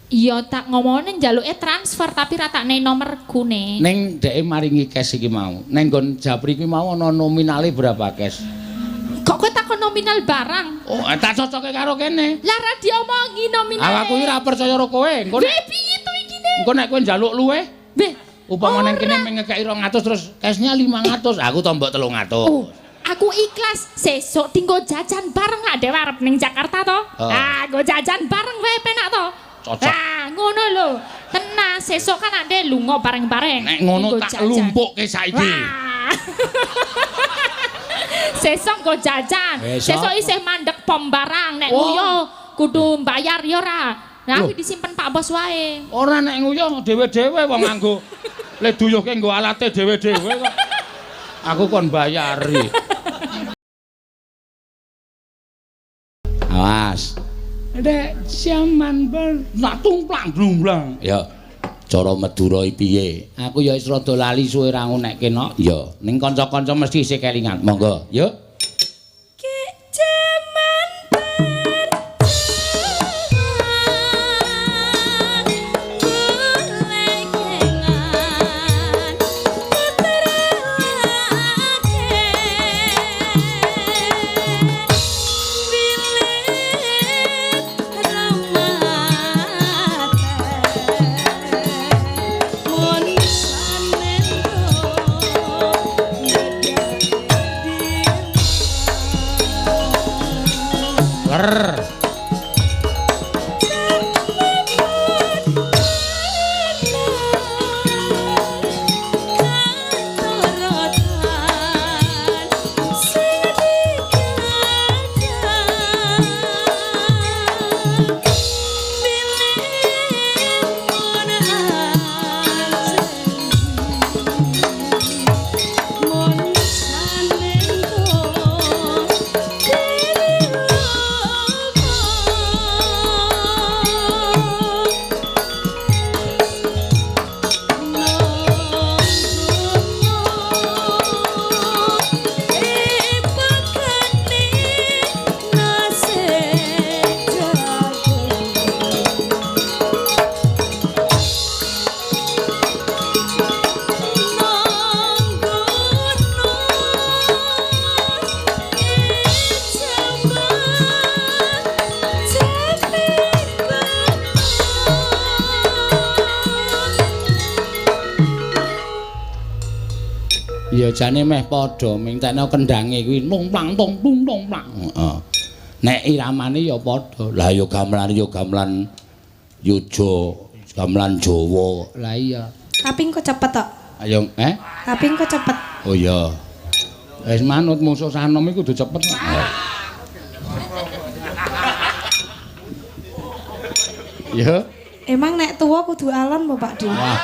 Iya tak ngomongin njaluke transfer tapi ra tak nei nomorku ne. Ning dhek maringi cash iki mau. Ning nggon Japri iki mau ana nominale berapa cash? Kok kowe takon nominal barang? Oh, tak cocoke karo kene. Lah ra diomongi nominal. Aku iki ra percaya karo kowe. Engko piye to iki ne? Engko nek kowe njaluk luwe, Beh, upama nang kene ngekeki 200 terus cashnya 500, aku tombok 300. Oh, aku ikhlas. Sesuk tinggo jajan bareng gak dhewe arep ning Jakarta to. Ah, nggo jajan bareng wae penak to. Cocok. Ah, ngono lho. Tenang, sesuk kan ade lunga bareng-bareng. Nek ngono tak lumpukke saiki. Sesuk nggo jajan. Sesuk isih mandek pom barang nek nguyu kudu mbayar ya ora. Nah, aku disimpen Pak Bos wae. Ora nek nguyu dhewe-dhewe wong nganggo le duyuhke nggo alate dhewe-dhewe kok. Aku kon bayari. Awas. Nek jaman ber nak tumplang blumblang. Ya. Cara Madura piye? Aku ya wis rada lali suwe ra ngonekke nok. Ya, ning kanca-kanca mesti isih kelingan. Monggo, yuk. Ya jane meh padha mingtekno kendange kuwi numplang tong plang. Heeh. Nek iramane ya padha. Lah ya gamelan Yuja, gamelan Jawa. Lah iya. Tapi engko cepet tok. Ayo, Tapi engko cepet. Oh iya. Wis manut musuh sanom iku kudu cepet. Ya. Emang nek tuwa kudu alon apa Pak Di? Wah.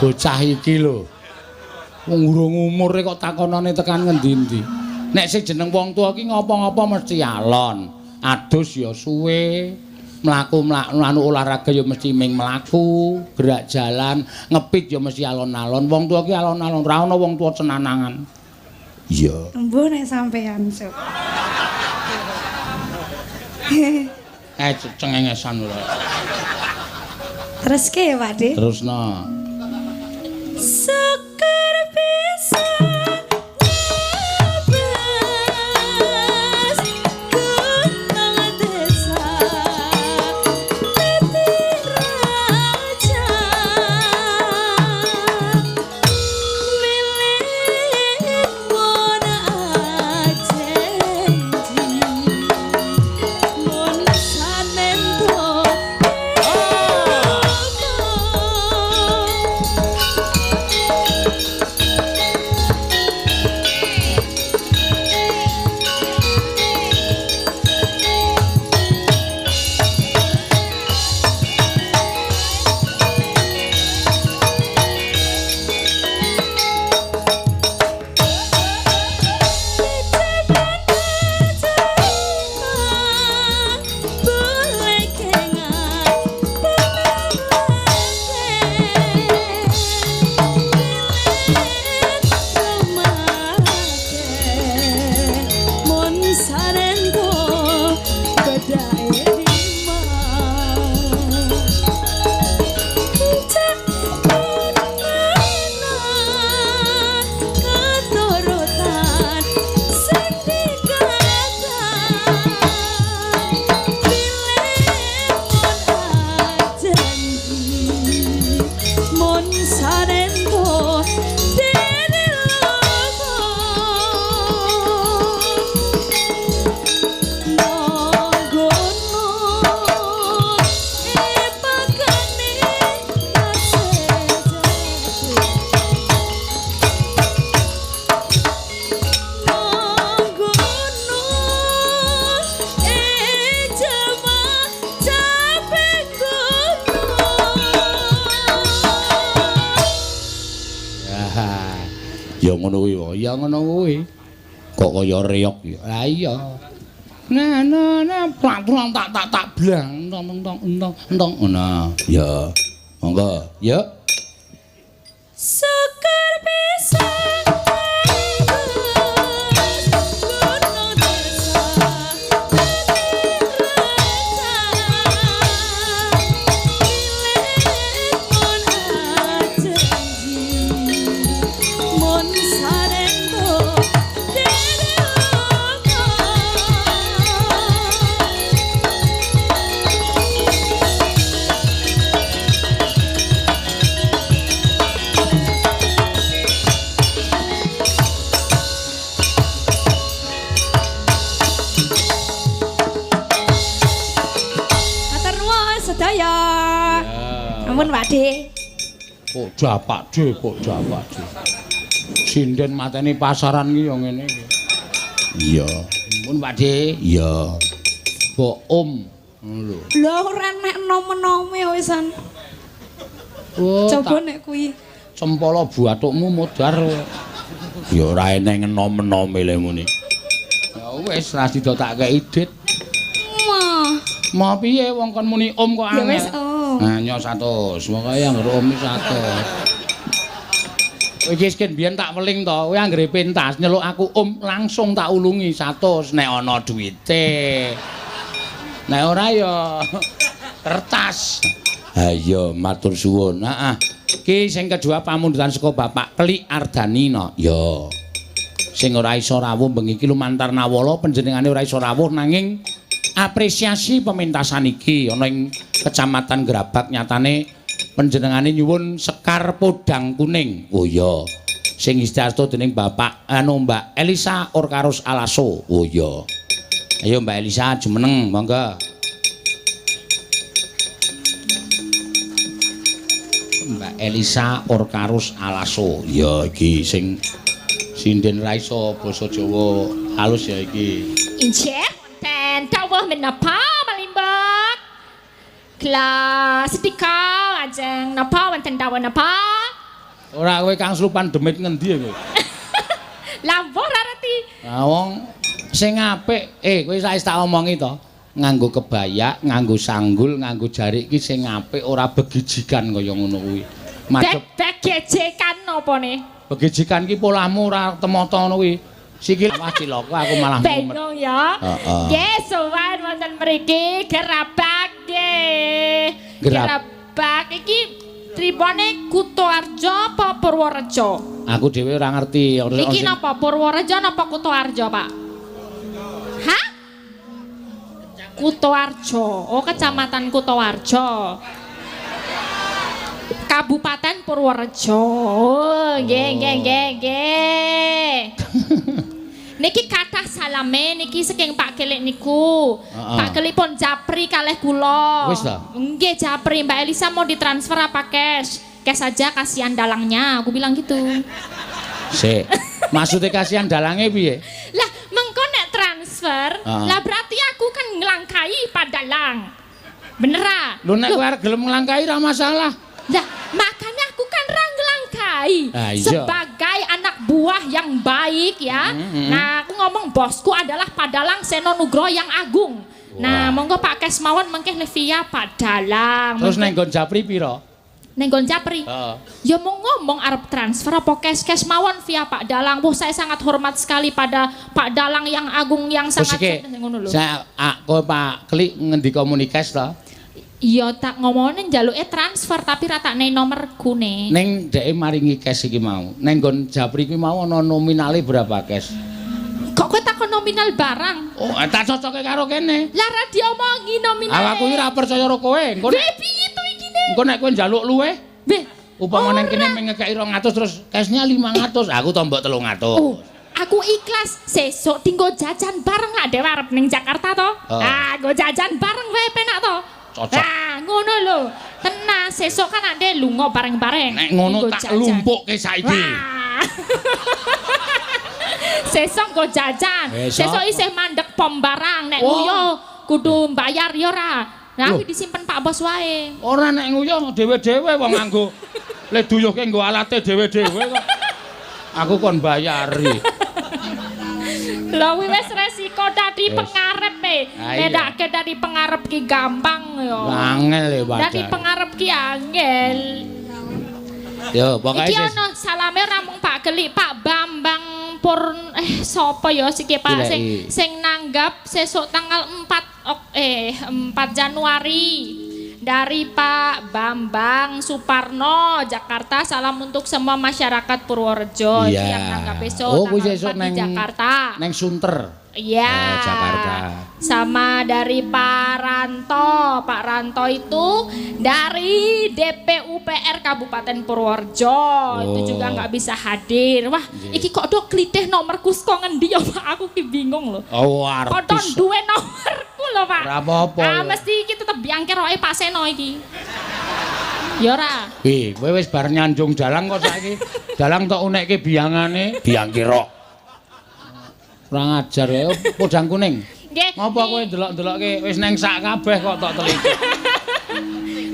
Bocah iki lho. Wong urung umure kok takonane tekan ngendi-endi. Nek sing jeneng wong tuwa ki ngapa-ngapa mesti alon. Adus ya suwe. Mlaku olahraga ya mesti ming mlaku, gerak jalan, ngepit ya mesti alon-alon. Wong tuwa ki alon-alon, ora ana wong tuwa cenanangan. Iya. Embuh nek sampean, Sok. Cengengesan lho. Terus ke Pak De? Terusno. Syukur bisa nebas gunung desa Titi Raja milik mon ajenji mon sanendo Ya ngono kuwi wae. Ya ngono kuwi. Kok kaya reog ya. Lah iya. Nah, plak-plak tak blang, entong. Nah, ya. Monggo, ya. Sekar pisang gunung desa mon ajanji mon sarendo sedaya. Ampun Pak De. Kok japak De. Sinden mateni pasaran ki ya ngene iki. Iya. Ampun Pak De. Iya. Kok Om. Lho. Lho ora nek nom-nome wisan. Oh, coba nek kuwi. Cempala buatukmu modar. Ya ora eneng enom-enome le muni. Ya wis ra sida tak kei dit. Mau piye wong kon muni om kok angel. Ya wis om. Nah nyo 100. Pokoke anggere om 100. Kowe iki sken biyen tak weling to, kowe anggere pentas nyeluk aku om langsung tak ulungi 100 nek ana duwite. Nek ora ya kertas. Ha iya matur suwun. Heeh. Ki sing kedua pamundutan saka Bapak Klik Ardanina. Ya. Sing ora iso rawuh bengi iki lumantar nawala panjenengane ora iso rawuh nanging apresiasi pementasan iki ana ing Kecamatan Grabak nyatane panjenengane nyuwun sekar podang kuning. Oh iya. Sing istiarto dening Bapak Mbak Elisa Orkarus Alaso. Oh iya. Ayo Mbak Elisa jumeneng monggo. Mbak Elisa Orkarus Alaso. Ya iki sing sinden ra iso basa Jawa halus ya iki. Injek wonten dawuh menapa malimbak? Kelas 3 ajeng napa wonten dawuh napa? Ora kowe Kang Slupan demit ngendi kowe? Lah ora ngerti. Lah wong sing apik kowe saiki tak omongi to. Nganggo kebaya, nganggo sanggul, nganggo jarik iki sing apik ora begijikan kaya ngono kuwi. Madhep begejekan opone? begijikan ki polahmu ora temata ngono kuwi. Sikil wah cilaka aku malah Benong ya. Nggih, sowan wonten mriki Gerabak nggih. Gerabak iki tribone Kutoarjo apa Purworejo? Aku dhewe ora ngerti. Iki napa Purworejo napa Kutoarjo, Pak? Hah? Kutoarjo. Oh, Kecamatan Kutoarjo. Kabupaten Purworejo. Oh, nggih. Niki kathah salame niki saking Pak Kelik niku. Pak Kelik pun japri kalih kula. Wis ta? Nggih japri, Mbak Elisa mau ditransfer apa cash? Cash aja kasihan dalangnya, aku bilang gitu. Sik. Maksudnya kasihan dalangnya piye? Lah, mengko nek transfer, lah berarti aku kan ngelangkai Pak Dalang. Bener ah? Lho nek kowe arep gelem nglangkai ra masalah. Lah, makanya aku kan ngelangkai sebagai anak buah yang baik ya. Nah, aku ngomong bosku adalah Pak Dalang Seno Nugroho yang agung. Nah, monggo Pak Kesmawon mengke via Pak Dalang. Terus neng nggon Japri pira? Neng nggon Japri. Ya mau ngomong arep transfer apa cash mawon via Pak Dalang. Wah, saya sangat hormat sekali pada Pak Dalang yang agung yang sangat ngono lho. Saya kowe Pak Klik ngendi komunikas to? Iya tak ngomongnya njaluke transfer tapi ratakne nomorku ne. Neng dhek maringi cash iki mau. Neng nggon Japri kuwi mau ana nominale berapa cash? Kok kowe takon nominal barang? Oh, tak cocoke karo kene. Lah ra diomongi nominal. Aku iki ora percaya karo kowe. Engko nek piye to iki ne? Engko nek kowe njaluk luweh. Beh, upama neng kene ngekeki 200 terus cashnya 500, aku tombok 300. Oh, aku ikhlas sesuk dinggo jajan bareng gak dhewe arep ning Jakarta to. Nggo jajan bareng wae penak to. Cocok. Nah, ngono lho. Tenang, sesuk kan ade lunga bareng-bareng. Nek ngono tak lumpukke saiki. Sesuk nggo jajan. Sesuk isih mandek pom barang nek nguyo kudu mbayar ya ora. Nah, iki disimpen Pak Bos wae. Ora nek nguyo dhewe-dhewe wong nganggo le duyuhke nggo alate dhewe-dhewe kok. Aku kon bayari. Lho wis resiko dadi pengarep bedake dadi pengarep ki gampang yo. Angel ya padha. Dadi pengarep ki angel. Yo pokoke iki ono salame ora mung Pak Gelik, Pak Bambang sapa ya siki Pak sing nanggap sesuk tanggal 4 Januari dari Pak Bambang Suparno Jakarta. Salam untuk semua masyarakat Purworejo yang nanggap besok tanggal 4 di Jakarta. Neng Sunter. Iya. Jakarta. Sama dari Pak Ranto. Pak Ranto itu dari DPUPR Kabupaten Purworejo. Itu juga nggak bisa hadir. Wah, iki kok do klitih nomorku kok ngendi ya Pak? Aku ki bingung loh. Oh, artis. Kodon duwe nomorku loh Pak. Ora apa-apa. Mesti iki tetep biangke roke Pak Seno iki. Ya ora. Kowe wis bar nyanjung dalang kok saiki. Dalang tok unekke biangane biangke rok. Kurang ajar ya, podang kuning. Ngopo kowe delok-delokke wis neng sak kabeh kok tok teliti.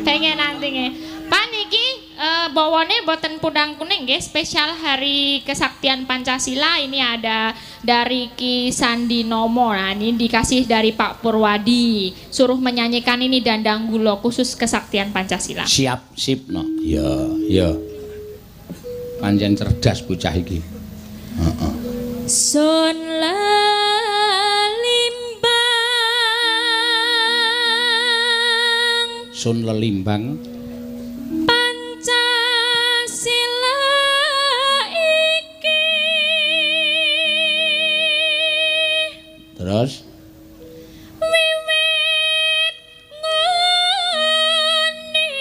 Pengen nanti Pak niki bawane boten podang kuning nggih, spesial Hari Kesaktian Pancasila ini ada dari Ki Sandi Nomo. Nah, ini dikasih dari Pak Purwadi. Suruh menyanyikan ini Dandang Gulo khusus Kesaktian Pancasila. Siap, sip no. Ya. Pancen cerdas bocah iki. Heeh. Sun lelimbang Sun lelimbang Pancasila iki terus wiwit nguni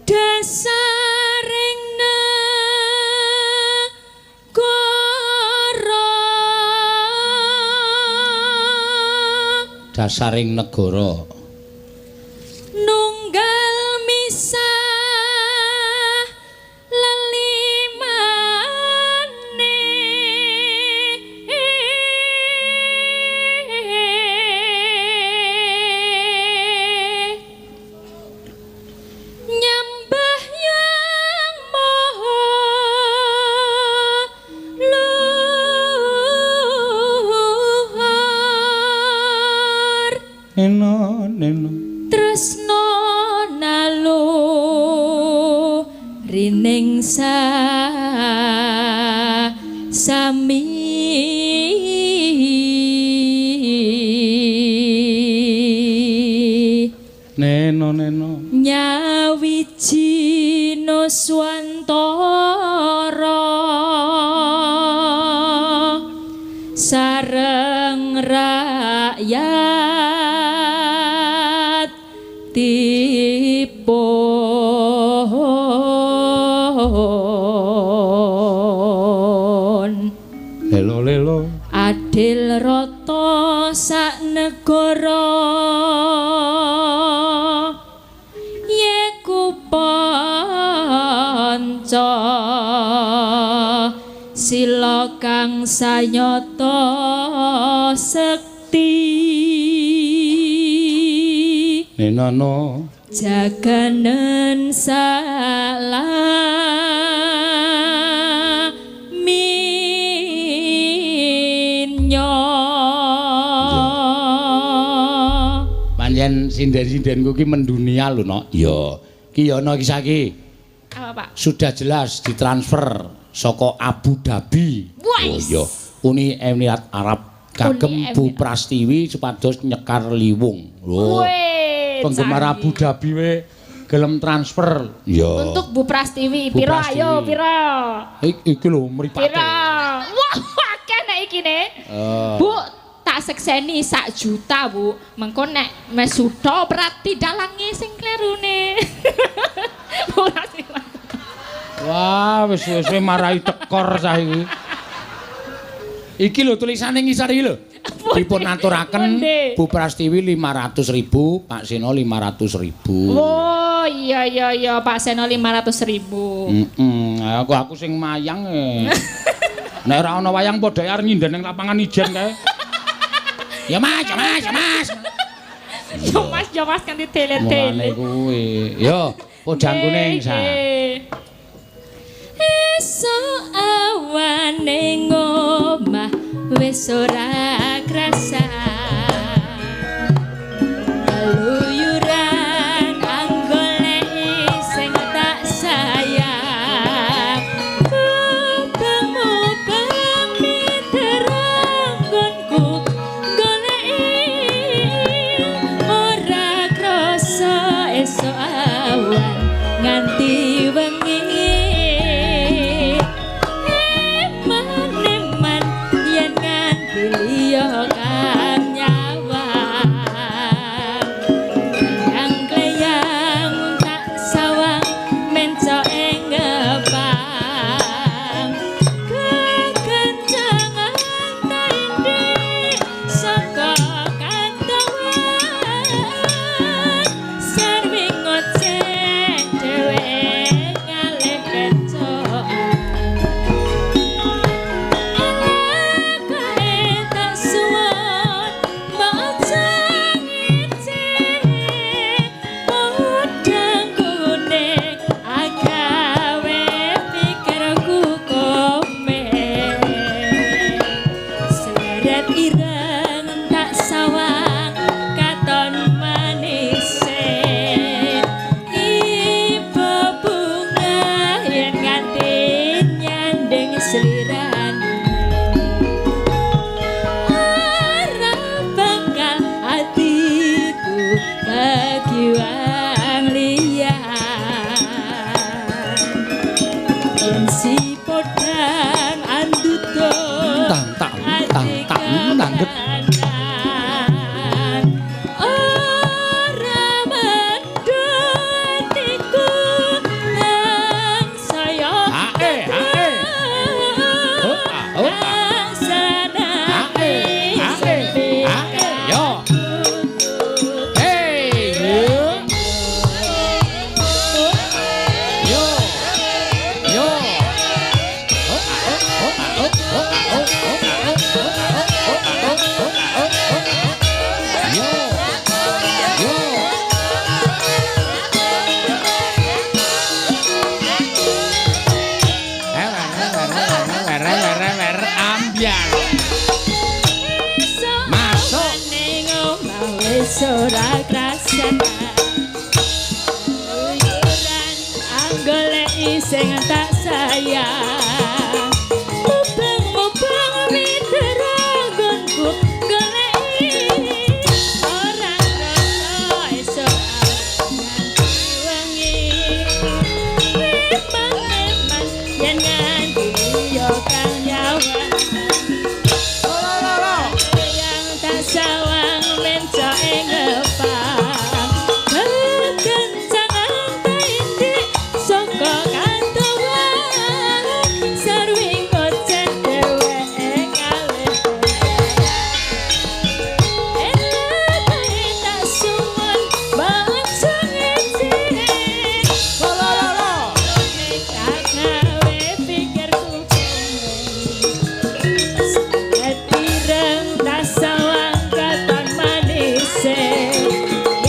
dasar dasaring negara nunggal misah lelimane nyembah yang maha neno tresno nalu rining sami neno nyawiji no swantara sareng rakyat tipun lelo adil rata sak negara yeku panca sila kang sanyata sekti neno jaganen pancen sinden-sindenku ki mendunia lho no. Ya ki ana kisah ki Apa Pak? sudah jelas ditransfer saka Abu Dhabi. Oh iya Uni Emirat Arab kagem Bu Prastiwi supados nyekar liwung. Lho. Penggemar Abu Dhabi we gelem transfer. Ya. Untuk Bu Prastiwi piro ayo piro? Iki lho mripate. Piro? Wah, akeh nek iki ne. Bu, tak sekseni 1 juta, Bu. Mengko nek mesuda berarti dalange sing klerune. Bu Prastiwi. Wah, wis marahi tekor saiki. Iki lho tulisane ngisor iki lho. Dipun aturaken Bu Prastiwi 500.000, Pak Seno 500.000. Oh, iya Pak Seno 500.000. Aku sing mayang nek ora ana wayang padha arep nyinden ning lapangan ijen kae. Ya Mas. Yo Mas kan ditele-tele. Mulane kuwi. Yo, Podang kuning sa. Esuk awane ngomah wis ora krasa. Keluyuran anggoleki sing tak sayang. Mubeng-mubeng miteranggonku goleki ora krasa esuk awan nganti wengi. Eman-eman yen nganti liya kang nyawang. Klayang-klayang tak sawang mencok ing ngepang. Kekencangan taindi saka kantawan. Sarwi ngoceh dhewe ngalih kecoan. Elakae tak suwon maca ngicih podang kuning agawe pikirku komen. Seleret ireng tak sawang katon manise. Ibu bunga yen nganti nyanding slirane. Ora bakal hatiku kegiwang liyan. Yen si podang anduto Tang nandet. ora mendutiku nang saya Yo. Hey. Yo. Yo. Ambiar. Masuk. ning omah wis ora krasana. Luyuran anggoleki sing tak sayang. Mubeng-mubeng miteranggonku goleki ora krasa esuk nganti wengi. Eman-eman yen nganti yo kang nyawang. Yang tak sawang mencok ing ngepang. Kekencangan taindi saka kantawan. Sarwi ngoceh dhewe ngalih kecoan. Elakae tak suwon maca ngicih. Agawe pikirku ketireng tak sawang katon manise.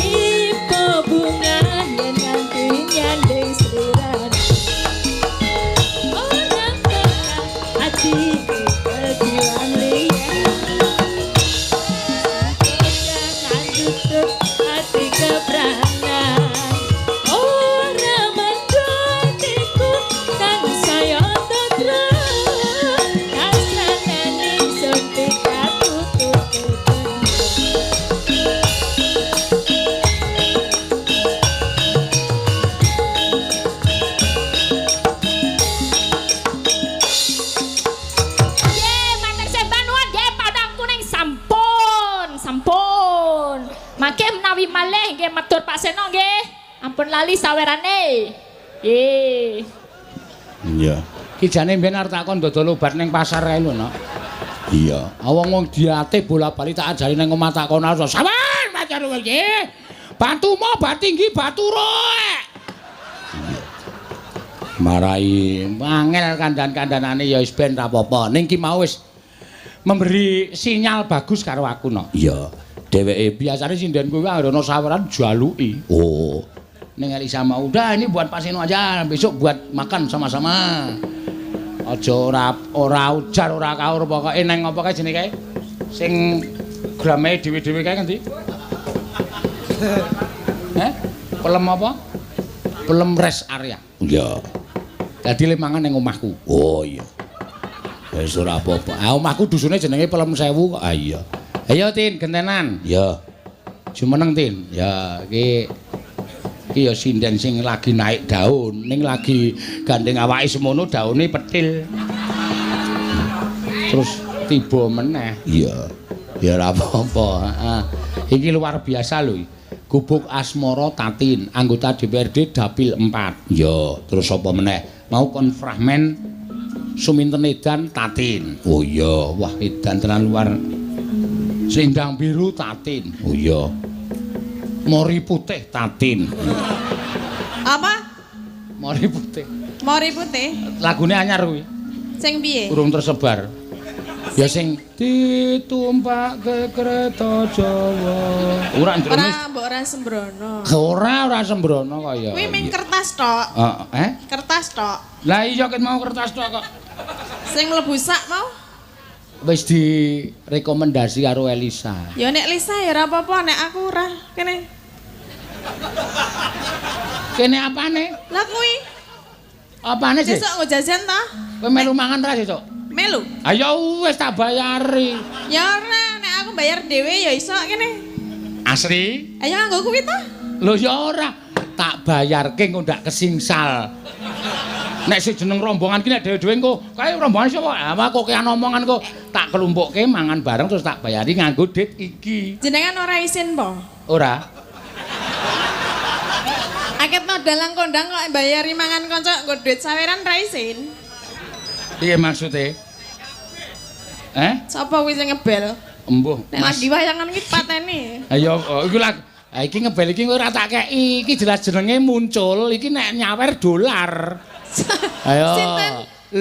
Ibu bunga yen nganti nyanding slirane. Ora bakal hatiku kegiwang liyan. Jangan tutup hati kebranan. Ora mendutiku kang saya tetrem. Asrane ning sempit katutup. Matur sembah nuwun nggih Podang Kuning sampun, sampun. Mangke menawi malih nggih matur Pak Seno nggih. Ampun lali sawerane. Nggih. Iya. Ki jane mben arep takon dodol obat ning pasar kae lho, Nok. Iya. Wong diate bola-bali tak ajari ning omah takon aja. Sawan pacar kowe iki. Batu mo bat tinggi batu roek. Marai angel kandan-kandanane ya wis ben ra apa-apa. Ning ki mau wis memberi sinyal bagus karo aku, Nok. Iya. Dheweke Biasane sinden kowe anggere ana saweran jaluki. oh Ning Elisa mau, udah ini buat Pak Seno aja, besok buat makan sama-sama. Aja ora ujar ora kaur pokoke neng apa kae jenenge kae? Sing grame dhewe-dhewe kae ngendi? Pelem apa? Pelem rest area. Iya. Dadi le mangan ning omahku. Oh iya. Wis ora apa-apa. Ah omahku dusune jenenge Pelem Sewu kok. Ah iya. Ayo Tin, gentenan. Ya. Jumeneng Tin. Ya iki ya sinden sing lagi naik daun, ning lagi gandeng awake semono daune petil. Terus tiba meneh. Iya. Ya ora apa-apa, heeh. Iki luar biasa lho. Gubuk Asmara Tatin, anggota DPRD Dapil 4. Ya, Terus apa meneh? Mau konframen Suminten Edan Tatin. oh iya. Wah, edan tenan luar. Sindang Biru Tatin. Oh iya. Mori Putih Tatin. Apa? Mori Putih. Mori putih. Lagune anyar kuwi. Sing piye? Urung tersebar. Ya sing ditumpak ke kereta Jawa. Ora Ora ndronis. mbok ora sembrono. Ora sembrono kaya. Kuwi ming kertas tok. Kertas tok. Lah iya ket mau kertas tok kok. Sing mlebu sak mau. Wis direkomendasi karo Elisa. Ya nek Lisa ya ora apa-apa, nek aku ora. Kene. Kene apane? Lah kuwi Apane sih? sesuk nggo jajan ta? Kowe melu mangan ra sesuk? Melu. Ayo wis tak bayari. Ya ora, nek aku bayar dhewe ya iso kene. Asri? Ayo nganggo kuwi ta? Lho ya ora, tak bayarke engko ndak kesingsal. Nek sing jeneng rombongan ki nek dhewe-dhewe engko kae rombongan sapa? Ah kok kean omongan kok tak kelumpukke mangan bareng terus tak bayari nganggo dit iki. Jenengan ora isin po? Ora. Aket no dalang kondang kok bayari mangan kanca nggo duit saweran ra isin. Piye maksude? Sapa kuwi sing ngebel? Embuh, Nek lagi wayangan iki pateni. Ayo, iku lah. Iki ngebel iki ora tak kei. Iki jelas jenenge muncul. Iki nek nyawer dolar. Ayo. Sinten?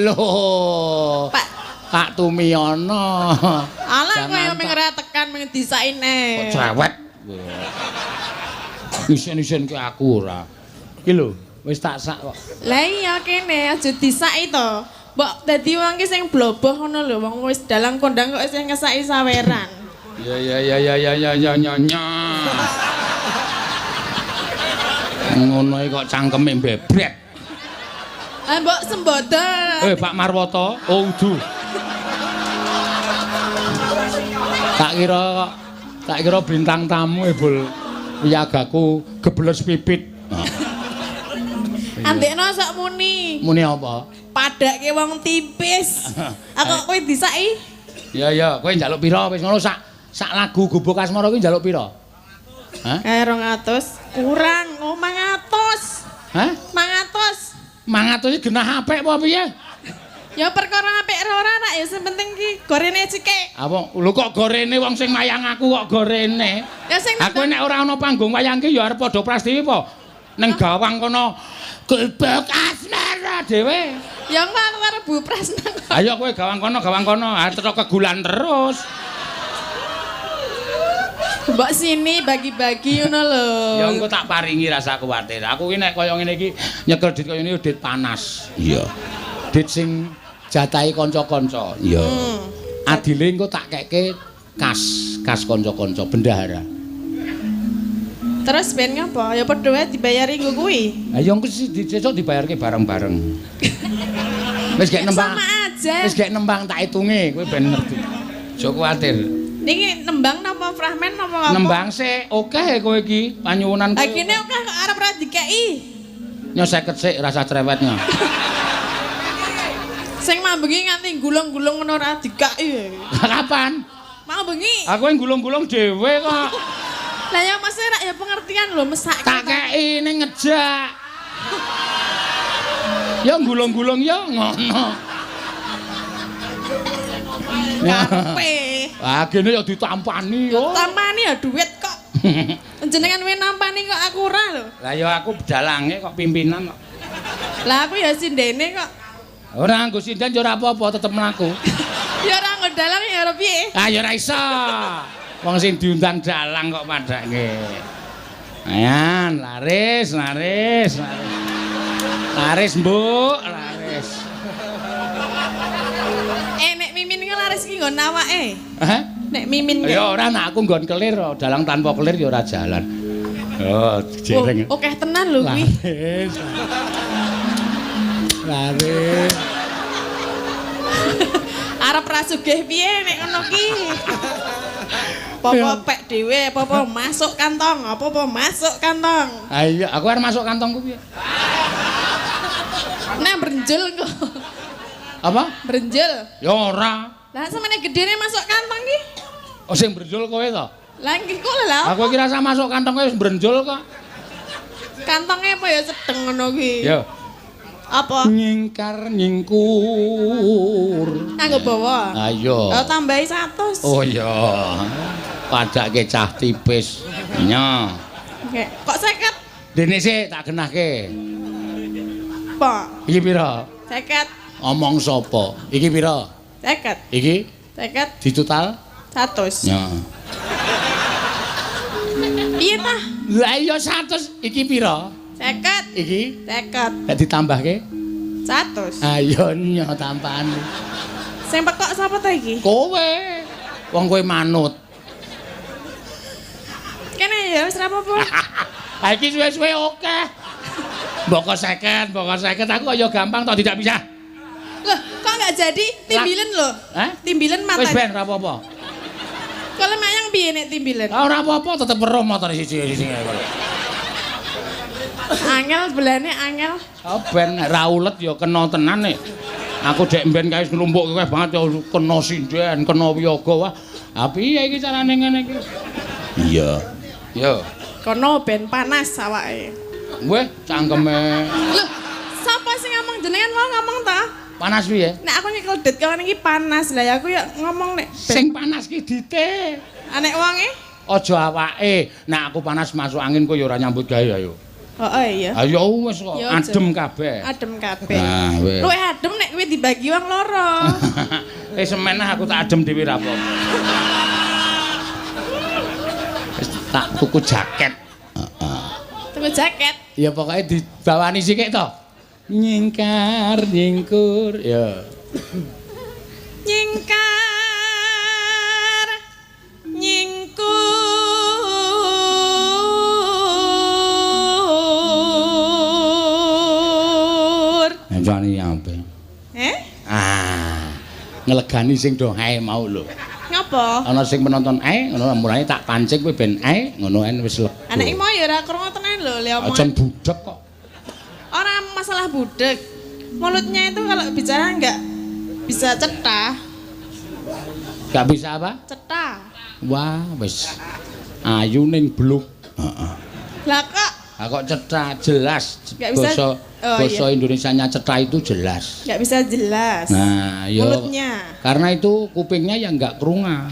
Loh. Pak Tumiono. Alah kaya ming ora tekan ming disaine. Kok cerewet. Isen-isen ke aku ora. Iki lho, wis tak sak kok. Lah iya kene aja disaki to. Mbok dadi wong ki sing bloboh ngono lho, wong wis dalang kondang kok sing ngesaki saweran. Ya. Ngono iki kok cangkeme mbebret. Ah mbok sembodo. Pak Marwoto, oh udu. Tak kira bintang tamu bol wiyagaku gebeles pipit. Andekno sak muni. Muni apa? Padake wong tipis. Aku kowe disaki? Ya, kowe njaluk pira wis ngono sak lagu Gubuk Asmara kuwi njaluk pira? Hah? 200 kurang 500. Hah? 500. 500 iki genah apik apa piye? Ya perkara apik ora nak ya sing penting ki gorene sithik. Apa lho kok gorene wong sing mayang aku kok gorene? Ya sing Aku nek ora ana panggung wayang ki ya arep padha prastiwi apa? Ning gawang kono Gubuk Asmara dhewe. ya engko aku arep Bu Prasna. Ayo kowe gawang kono, arep kegulan terus. Mbok sini bagi-bagi ngono lho. Ya engko tak paringi rasa kuwatir. Aku ki nek kaya ngene iki nyekel dit kaya ngene dit panas. Iya. Dit sing jatahi kanca-kanca. Iya. Adile engko tak keke kas kanca-kanca bendahara. Terus ben ngapa? Ya padha wae dibayari nggo kuwi. Ha ya engko sesuk dibayarke bareng-bareng. Wis gek nembang. Sama aja. Wis gek nembang tak hitunge kowe ben ngerti. Aja kuwatir. Niki nembang napa fragmen napa apa? Nembang sik akeh kowe iki panyuwunan. Ha kene akeh kok arep ra dikeki. Nyo 50 sik rasa cerewetnya. Sing mambengi nganti gulung-gulung ngono ra dikeki. Kapan? Mau bengi. Aku yang gulung-gulung dhewe kok. Lah ya Mas rak ya pengertian lho mesake. Tak kei ning ngejak. Ya gulung-gulung ya ngono. Kape. Ah kene ya ditampani yo. Tampani ya duit kok. Jenengan we nampani kok aku ora lho. Lah ya aku bedalange kok pimpinan kok. Lah aku ya sindene kok. Ora nggo sinden ya ora apa-apa tetep mlaku. Ya ora ngedalang ya ora piye. Ah ya ora iso. Wong sing diundang dalang kok padake. Ayan, laris. Laris, Mbok, laris. Nek Mimin ki laris ki nggon awake. Hah? Nek Mimin ki. Ya ora nek aku nggon kelir, dalang tanpa kelir ya ora jalan. Oh, jereng. Oke tenan lho kuwi. Laris. Arep ra sugih piye nek ngono ki? Apa pek dhewe, apa masuk kantong, apa masuk kantong. Ayo, aku arep masuk kantongku piye? Nek brenjol kok. Apa? Brenjol. Ya ora. Lah samene gedene masuk kantong ki? Oh sing brejol kowe to? Lah iki kok lha. Aku kira rasa masuk kantong kowe wis brejol kok. Kantonge apa ya sedeng ngono ki? Yo. Apa? Nyingkar nyingkur. Nganggo bawa. Ayo. Oh tambahi 100. Oh iya. Padake cah tipis. Nya. Oke. Kok 50? Dene sik tak genahke. Apa? Iki pira? 50. Omong sapa? Iki pira? 50. Iki 50. di total? 100. Ya. Piye tah? Lah iya 100 iki pira? 50. Iki 50. nek ditambahke 100. ayo nya tambahan. Sing pekok sapa ta iki? Kowe. Wong kowe manut. Kene ya wis ra apa-apa. Ha iki suwe-suwe oke. Mbok 50 aku kok ya gampang to tidak bisa. Loh, kok enggak jadi timbilen lho? Hah? Timbilen mata. Wis ben ora apa-apa. Kalau mayang piye nek timbilen? Ora apa-apa tetep weruh motor siji-siji. Angel belane angel. Oh ben ra ulet ya kena tenan nek. Aku dek mben kae wis nglumpuk kowe banget ya kena sinden, kena wiyaga wah. Ha piye iki carane ngene iki? Iya. Yo. Kono ben panas awake. Weh, cangkeme. Loh, sapa sing ngomong jenengan mau ngomong ta? Panas piye? Nek aku nyekel det kawan iki panas. Lah ya aku ya ngomong nek Sing panas ki dite. anek wonge. Aja awake. Nek aku panas masuk angin kok ya ora nyambut gawe ayo. Heeh iya. Ayo wis kok Ya, adem kabeh. Adem kabeh. Nah, wis. Luwih adem nek kuwi dibagi wong loro. Semenah aku tak adem dhewe ra apa. Wis tak tuku jaket. Tuku jaket. Ya pokoknya dibawani sithik to. Nyingkar nyingkur ya. Nyingkar nyingkur. Jane apa? Ngelegani sing do ae mau lho. Ngapa? Ana sing penonton ngono mulane tak pancing kowe ben ngono wis lega. Anek mau ya ora krungu tenan lho le omongan. Aja budek kok. Orang masalah budek. Mulutnya itu kalau bicara enggak bisa cetah. Gak bisa apa? Cetah. Wah, wis. Ayu ning bluk. Heeh. Lah kok Kok cetha jelas. Nggak bisa. Basa Indonesianya cetha itu jelas. enggak bisa jelas. Nah, yo. Mulutnya. Karena itu kupingnya yang enggak kerunga.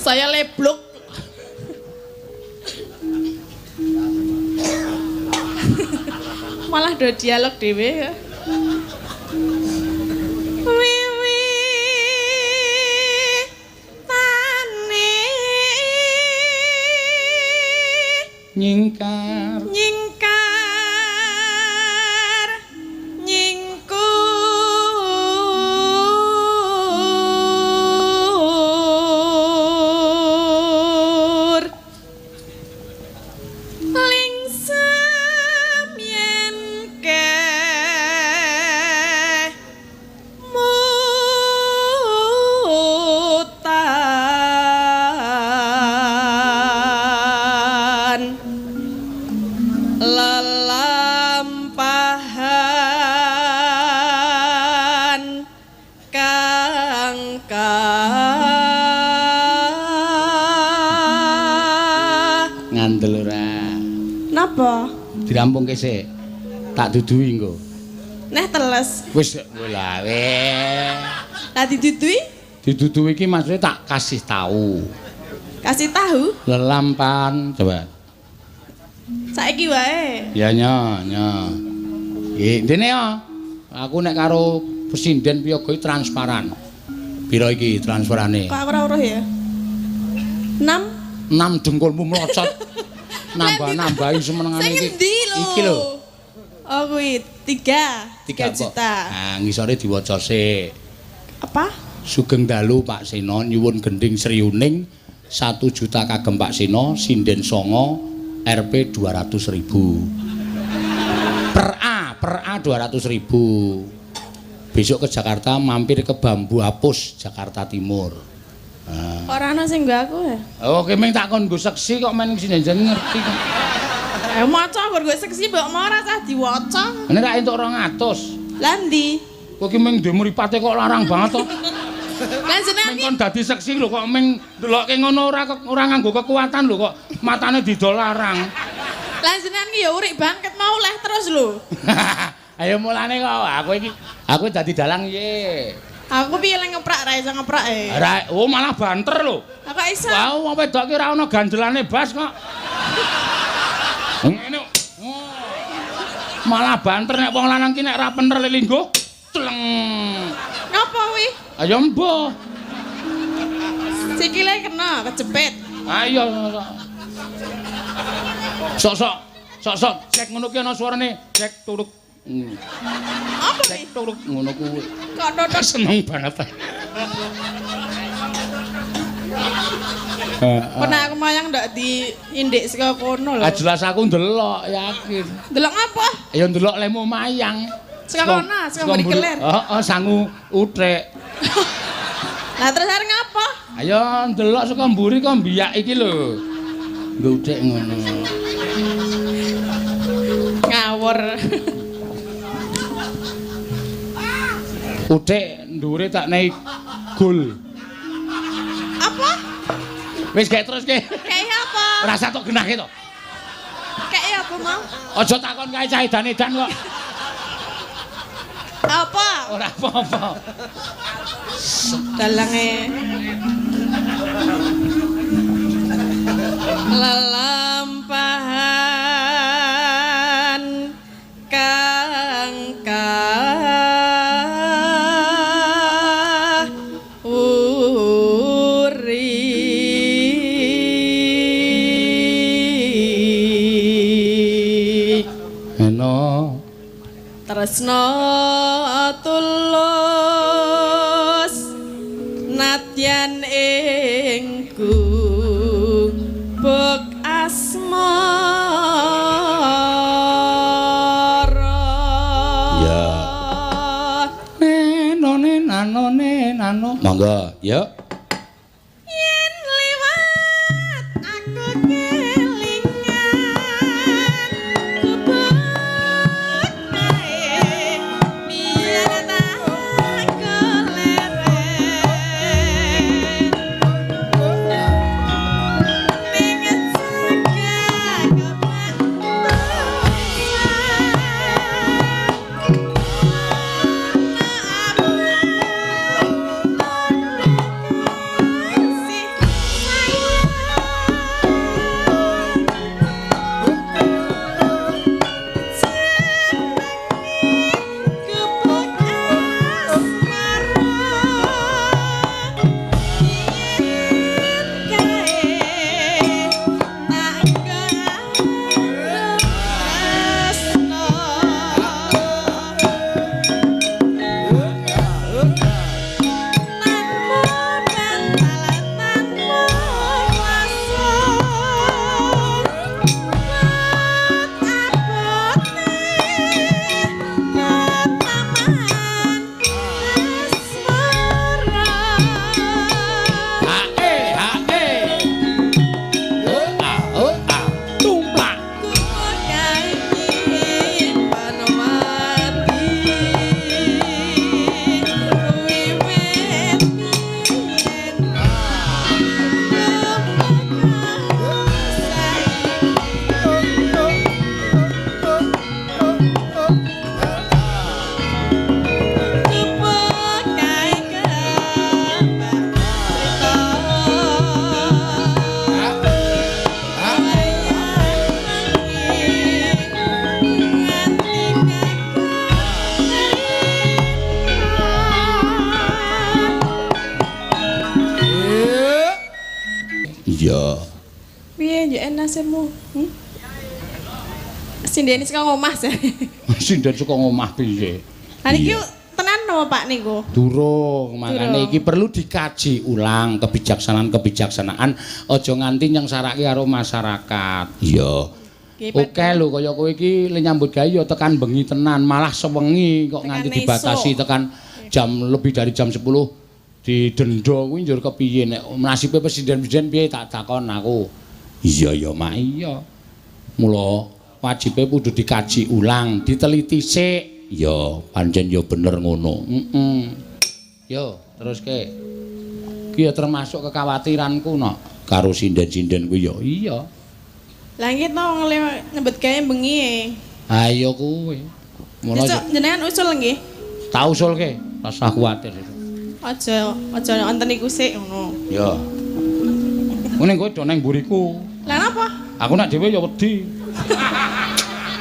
Saya leblok. Malah do dialog dhewe ya. Wiwi tane Nyingkar nyingkar nyingkur lingsem yen ke mutan lelampahan kang ngandel ora. napa Dirampungke sik. Tak duduhi engko. neh teles Wis lha weh. lah didudui Diduduhi iki maksudnya tak kasih tahu. kasih tahu Lelampan coba. saiki wae Ya nya. Dene ya. Aku nek karo Presiden Piyoga iki transparan. Pira iki transferane? kok aku ora weruh ya 6 6 dengkulmu mlocot. Nambah-nambahi semenengane Sing iki. endi lho? Iki lho. Oh kuwi 3 juta. Nah, ngisore diwaca sik. Apa? Sugeng dalu Pak Sena nyuwun gending sriuning 1 juta kagem Pak Sena sinden songo Rp 200.000. Per A 200.000. Besok ke Jakarta mampir ke Bambu Apus Jakarta Timur. Ora ana sing nggo aku ya. Oh, kemeng takon nggo seksi kok men sing jeneng ngerti. Maca nggo seksi mbok mau ora usah diwaca. Nek ra entuk 200. Lah ndi? Kok kemeng ndek mripate kok larang banget to. Lah jenengan Meng kon dadi seksi lho kok meng ndelokke ngono ora nganggo kekuatan lho kok matane didol larang. Lah jenengan ki ya urik banget mau leh terus lho. Ayo mulane kok aku dadi dalang ye. Aku piye lek ngeprak ra iso ngeprak e. Oh malah banter lho. Kok iso? Wah, wong wedok ki ra ono ganjelane bas kok. Ngene. Malah banter nek wong lanang ki nek ra bener linggo cleng. Ngapa wi? Ayo mbah. Sikile kena kejepit. Ayo. Sok cek ngono ki ana suarane cek turuk. Apa wi? Cek turuk ngono kuwi. Kok dodot Seneng banget. Pernah aku mayang ndak diindik saka kono lho. Ah jelas aku ndelok yakin. Delok ngapa? Ya ndelok lemu mayang. Saka kono, saka mburi kelir. Heeh, sangu uthik. Lah terus arep ngapa? Ayo ndelok saka mburi kok mbiyak iki lho. Nggo uthik ngono. Ngawur. Uthik ndure tak nei gol. Apa? Wis gek terus ki. Kayak apa? Rasa tok genahke to. Kayak apa mau? Aja takon kae cah edan-edan kok. Apa? Ora apa-apa. Dalange. Lelampahan kang tresna tulus nadyan ing gubuk asmara Ya. Nenone nanone nano. Monggo, yuk. yen liwat aku kelingan gubuk kae biar tak keleren ning jaga kebetulan Piye yo nasibmu? Sindene saka ngomah sih. Sinden saka ngomah piye? Lah niki tenan napa Pak niku? Durung, makane iki perlu dikaji ulang kebijaksanaan aja nganti nyengsarake karo masyarakat. Iya. Oke lho kaya kowe iki le nyambut gawe ya tekan bengi tenan, malah sewengi kok nganti dibatasi tekan jam lebih dari jam 10 didenda kuwi njur kepiye nek nasibe presiden-presiden piye tak takon aku. Iya ya Mak. Iya. Mula wajibe kudu dikaji ulang, diteliti sik. Ya, pancen ya bener ngono. Yo, teruske. Ki ya termasuk kekhawatiranku no. Karo sinden-sinden kuwi ya. Iya. Lah iki to wong nyebut gawe bengi. Ayo kuwi. Mula jenengan usul nggih. tak usulke, ora usah kuwatir. Aja wonten iku sik ngono. Ya. Ngene kowe do nang mburiku. Lah napa? Aku nek dhewe ya wedi.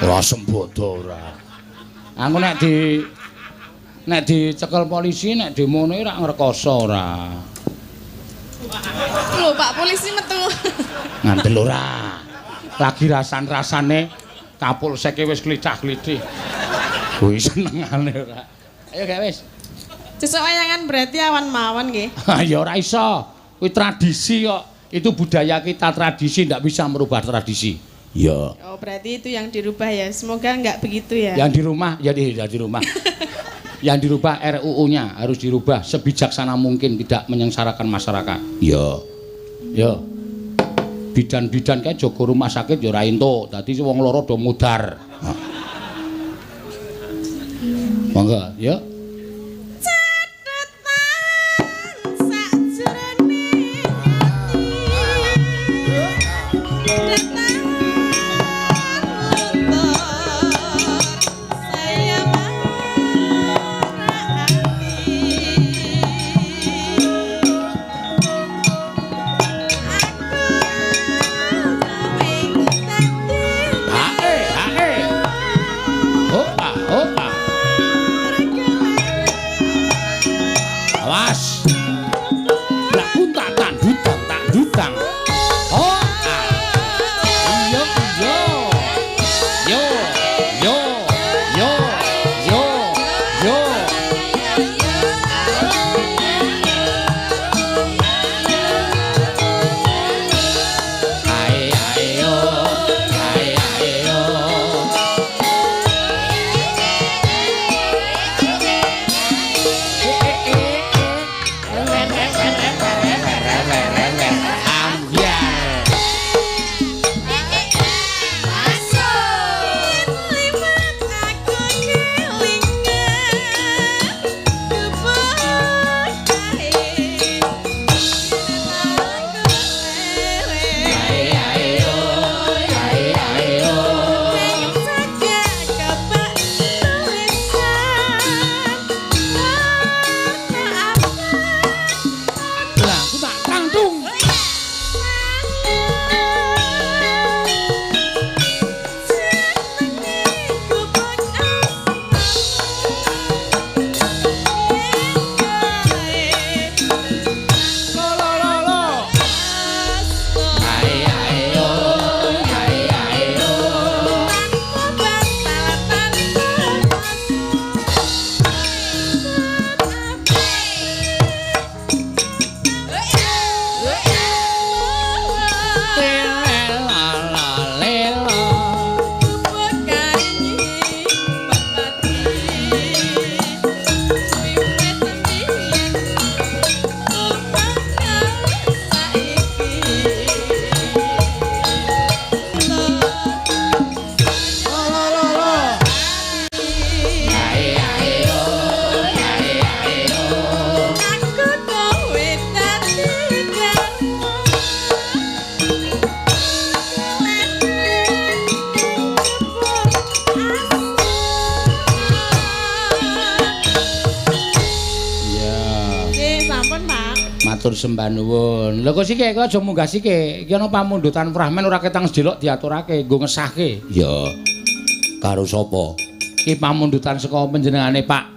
Ora sembodo ora. Aku nek dicekel polisi nek demone ora ngrekoso ora. Lho Pak polisi metu. Ngandel ora. Lagi rasane kapolseke wis klicah-klicih. Kuwi senengane ora. Ayo gak wis. Sesuk wayangan berarti awan mawon nggih. Ya ora iso. Kuwi tradisi kok. Itu budaya kita, tradisi ndak bisa merubah tradisi. Ya. Oh, berarti itu yang dirubah ya. Semoga enggak begitu ya. Yang di rumah ya di rumah. Yang dirubah RUU-nya harus dirubah sebijaksana mungkin tidak menyengsarakan masyarakat. Ya. Ya. Bidan-bidan kae jaga rumah sakit ya ora entuk. Dadi wong loro do mudar. Monggo, ya. Sembah nuwun. Lha kok sik aja munggah sik. Iki ana pamundutan Prahmen ora ketang sedelok diaturake nggo ngesahke. Ya. Karo sapa? Iki pamundutan saka panjenengane Pak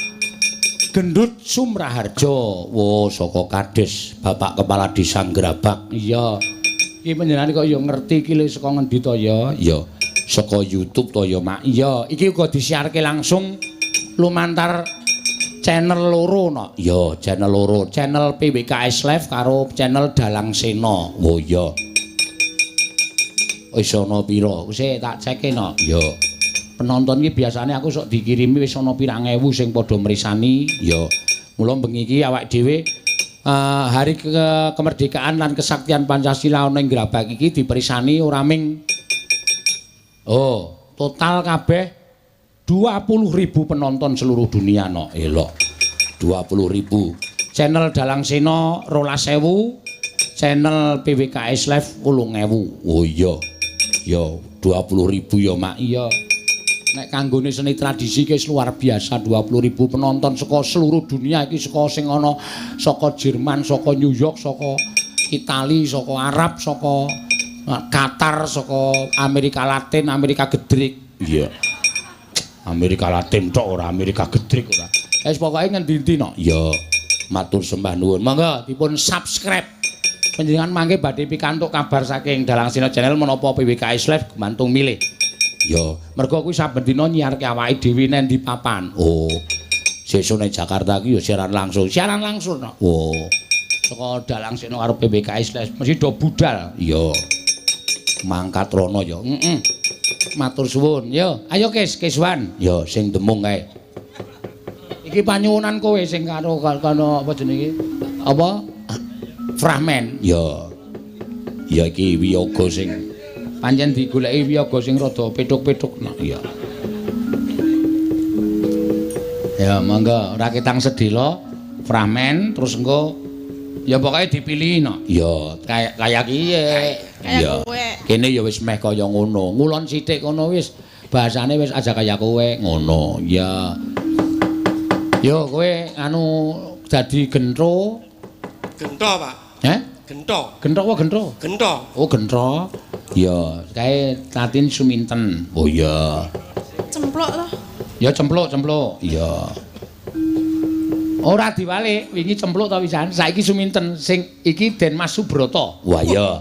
Gendut Sumraharjo. Wo saka Kades, Bapak Kepala Desa Grabak. Iya. Iki panjenengan kok ya ngerti iki lho saka ngendi to ya? Ya, saka YouTube to ya, Mak. Iya, iki uga disiarke langsung lumantar channel loro no. Ya, channel loro. Channel PWKS Live karo channel Dalang Sena. Oh iya. Wis ana pira? Wis tak ceke no. Ya. Penonton iki biasane aku sok dikirimi wis ana pirang ewu sing padha mrisani. Ya. Mula bengi iki awake dhewe hari kemerdekaan lan kesaktian Pancasila ana ing Grabak iki diperisani ora ming total kabeh 20.000 penonton seluruh dunia no. Elok. 20.000. Channel Dalang Sena 12.000, channel PWKS Live 8.000. Oh iya. Ya, 20.000 ya, Mak. Iya. Nek kanggone seni tradisi ki luar biasa 20.000 penonton saka seluruh dunia iki saka sing ana saka Jerman, saka New York, saka Itali, saka Arab, saka Qatar, saka Amerika Latin, Amerika Gedrik. Iya. Amerika Latin tok ora Amerika Gedrik ora. Wis pokoke ngendi-endi no. Ya, matur sembah nuwun. Monggo dipun subscribe. Panjenengan mangke badhe pikantuk kabar saking Dalang Sena Channel menapa PWKS Live gumantung milih. Ya, Mergo kuwi saben dina nyiarke awake dhewe nang ndi papan. oh. Sesuk ning Jakarta ki ya siaran langsung. Siaran langsung no. Oh. Saka Dalang Sena karo PWKS Live mesti do budal. Ya. Mangkat rono ya. Matur suwun. Yo, ayo Keswan. Ya, sing demung kae. Iki panyuwunan kowe sing karo apa jenenge? Apa? Fragmen. Ya. Ya iki wiyaga sing Pancen digoleki wiyaga sing rada petuk-petuk no. ya. Ya, monggo raketang sedhela fragmen terus engko ya pokoke dipilih no. Ya, Kayak kiye. ya. kowe. Kene ya wis meh kaya ngono. Ngulon sithik kono wis bahasane wis aja kaya kowe ngono. Ya. Yo kowe anu dadi gentro. Gento, Pak. Gento. Gentro apa gentro? Gento. Oh, gentro. Ya, kae Latin Suminten. Oh iya. Cemplok loh. Ya cempluk. Iya. Ora diwalik, wingi cempluk ta wisan. Saiki Suminten sing iki Den Mas Subroto. Wah ya.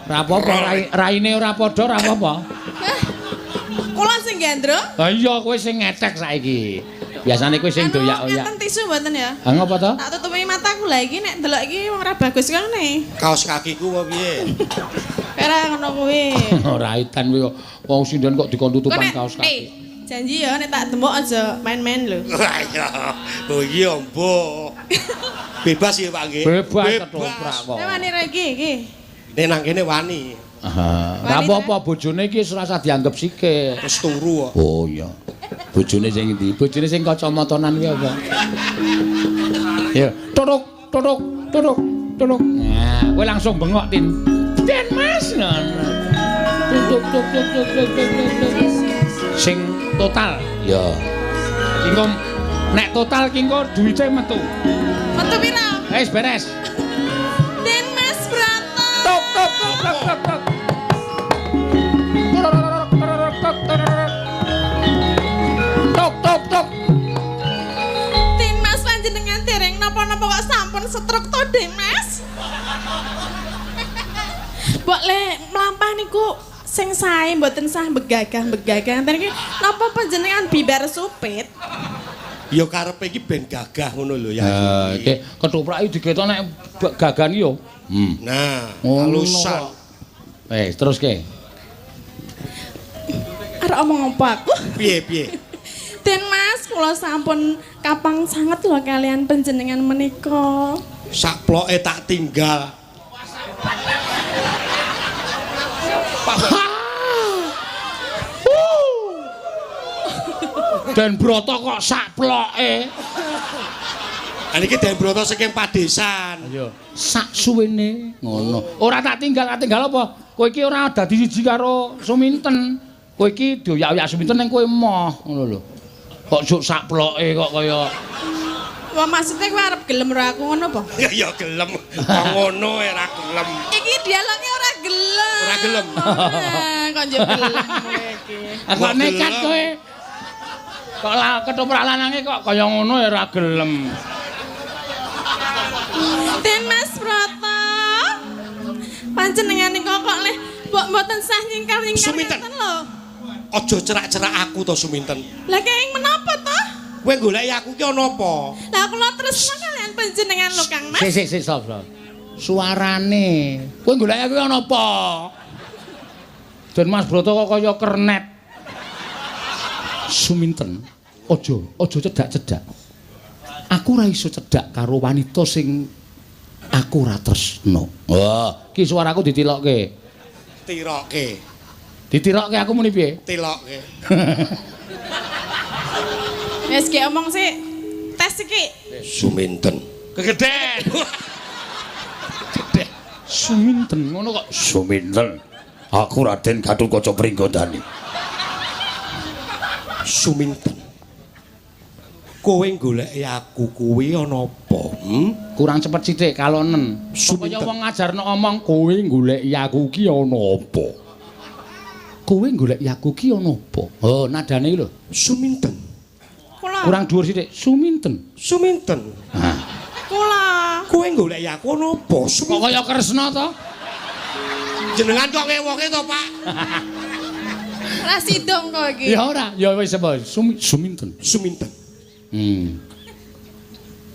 Ora apa-apa, raine ora padha, ora apa-apa. Kula sing gendro. Lah iya kowe sing ngetek saiki. Biasane kowe sing doyak-oyak. Ngeten tisu mboten ya? Ah ngapa to? Tak tutupi mataku lah iki nek delok iki wong ra bagus kene. Kaos kakiku apa piye? Ora ngono kuwi. Ora itan kowe kok wong sindan kok dikon tutupan kaos kaki. Janji ya nek tak demok aja main-main lho. Wah iya. Oh iya, Mbok. Bebas ya, Pak nggih. Bebas ketoprak kok. Nek wani ra iki. Nek nang kene wani. Ora apa-apa bojone iki ora usah dianggep sikil. Terus turu kok. Oh iya. Bojone sing ndi? Bojone sing kacamatanan kuwi apa? Ya, tutuk. Nah, kowe langsung bengok Tin. Den Mas ngono. Tutuk. Sing total. Ya. Engko nek total ki engko duwite metu. Metu pira? Wis beres. Den Mas Broto. Tok. Tok. Den Mas panjenengan dereng napa-napa kok sampun stroke to Den Mas? Mbok le mlampah niku sing sae mboten sah begagah. Enten iki napa panjenengan bibar supit? Ya karepe iki ben gagah ngono lho ya. Iki ketoprak iki digetok nek gagan yo. Nah, Ngono halusan. Wis teruske. Arep omong apa aku? Piye? Den Mas, kula sampun kapang sanget lho kalian panjenengan menika. Sak ploke tak tinggal. Dan Broto kok sak ploke. Niki Den Broto saking padesan. Iya. Sak suwene ngono. Ora tak tinggal apa? Kowe iki ora dadi siji karo Suminten. Kowe iki dioyak-oyak Suminten ning kowe emoh ngono lho. Kok juk sak ploke kok kaya Wah maksudnya kowe arep gelem ora aku ngono apa? Ya gelem. Kok ngono ora gelem. Iki dialognya ora gelem. Ora gelem. Kok njuk gelem kowe iki. kok nekat kowe. Kok ketoprak lanange kok kaya ngono ya ora gelem. Den Mas Broto. panjenengan niku kok leh mboten sah nyingkar-nyingkar Suminten. ngeten lho. Aja cerak-cerak aku to Suminten. Lah kenging menapa to? Kowe goleki aku ki ana apa? Lah kula tresna kalian panjenengan lho Kang Mas. Sik, stop. Suarane. Kowe golek aku ana apa? Dan Mas Broto kok kaya kernet. Suminten. Aja cedak-cedak. Aku ora iso cedak karo wanita sing aku ora tresno. Wah, ki suaraku ditilokke. Tiroke. Ditirokke aku muni piye? Tiloke. Wes ki omong sik. Tes iki. Suminten. Kegeden. Suminten ngono kok. Suminten. Aku Raden Gatotkaca Pringgondani. Suminten. Kowe goleki aku kuwi ana apa? Kurang cepet sithik kalonen. Supaya Suminten. wong ngajarno omong kowe goleki aku ki ana apa? Kowe goleki aku ki ana apa? Oh, nadane iki lho. Suminten. Kula. Kurang dhuwur sithik. Suminten. Suminten. Nah, Kula. Kowe goleki aku ana apa? kok kaya kresna to? Jenengan kok ngewoke to, Pak? Ra sidong kok iki. Ya ora, ya wis apa. Suminten. Suminten.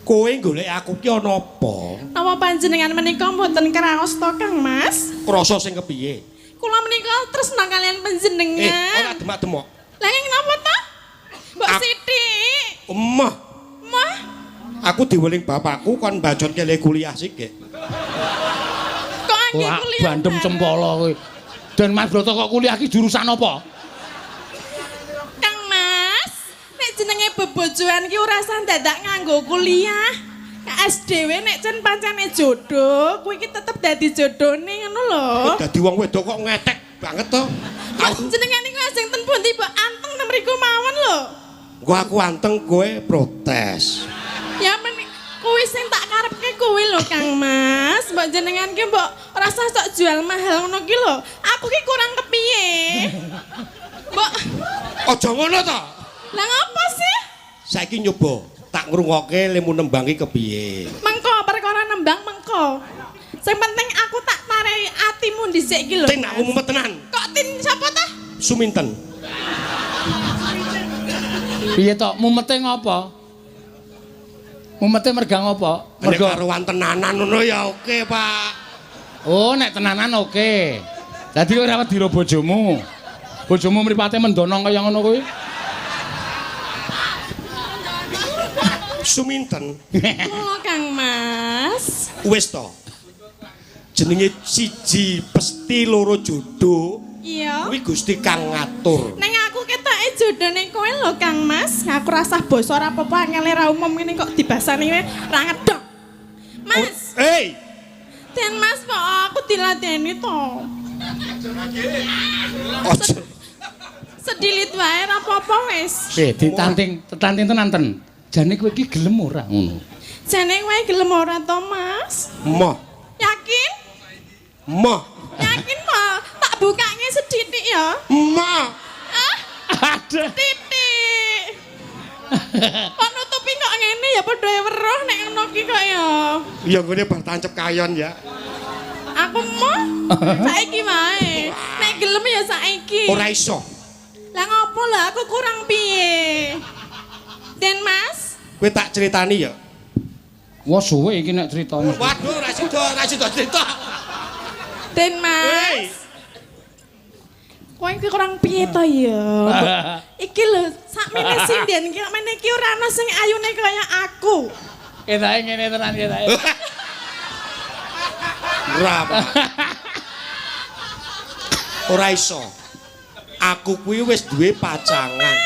Kowe goleki aku ki ana apa? Napa panjenengan menika mboten kraos to Kang Mas? Krasa sing kepiye? Kula menika tresna kalian panjenengan. Ora demak-demok. Lah ing napa to? Mbok Ap- Siti. Emah, Mah, aku diweling bapakku kon bacot kele kuliah sik. kok angge Wah, kuliah. bandem bareng? cempala kowe. Dan Mas Broto kok kuliah ki jurusan apa? Kang Mas, nek jenenge bebojoan ki ora usah dadak nganggo kuliah. SDW nek jen pancane jodoh, kuwi ki tetep dadi jodhone ngono lho. Dadi wong wedok kok ngetek banget to. Jenengan niku ajeng ten pundi mbok anteng ten mriku mawon lho. Gua aku anteng kowe protes. Ya kuwi sing tak karepke kuwi lho Kang Mas. Mbok jenengan ki mbok ora usah sok jual mahal ngono ki lho. Aku ki kurang kepiye? Mbok Aja ngono to. lah ngapa sih? Saiki nyoba tak ngrungokke lemu nembangi kepiye. Mengko perkara nembang mengko. Sing penting aku tak tarai atimu dhisik iki lho. Tin aku mumet tenan. Kok tin sapa ta? Suminten. Piye to? Mumete ngopo? Mumete mergang apa? Nek karuan tenanan ngono ya oke, Pak. Oh, nek tenanan oke. Dadi ora wedi karo bojomu. Bojomu mripate mendonong kaya ngono kuwi. Suminten. Kula Kang Mas. Wis to. Jenenge siji pesti loro jodoh. Iya. Kuwi Gusti kang ngatur. Neng aku ketoke jodone kowe lho Kang Mas. Aku rasah basa ora apa-apa angel ra umum ngene kok dibasani kowe ra ngedok. Mas, Hei, den Mas kok aku diladeni to. ojo. Sedilit wae ra apa-apa wis. Tetanting tenan ten. Jane kowe iki gelem ora ngono. Jane kowe gelem ora to, Mas? Moh, Yakin? moh, Yakin mah tak bukake seditik ya. moh. Aduh. Titik. Kok nutupi kok ngene ya padha weruh nek ngono ki kok ya. Ya ngene bar tancep kayon ya. Aku mah saiki wae. Nek gelem ya saiki. Ora iso. Lah ngopo lah aku kurang piye? Den Mas, Kowe tak critani ya. Wah suwe iki nek crita Mas. Waduh, ora sida cerita. Den Hei, Mas. Kowe iki kurang piye to ya? Iki lho sakmene sinden ki mene iki ora ana sing ayune kaya aku. Ketake ngene tenan ketake. ora. Pak. Ora iso. Aku kuwi wis duwe pacangan.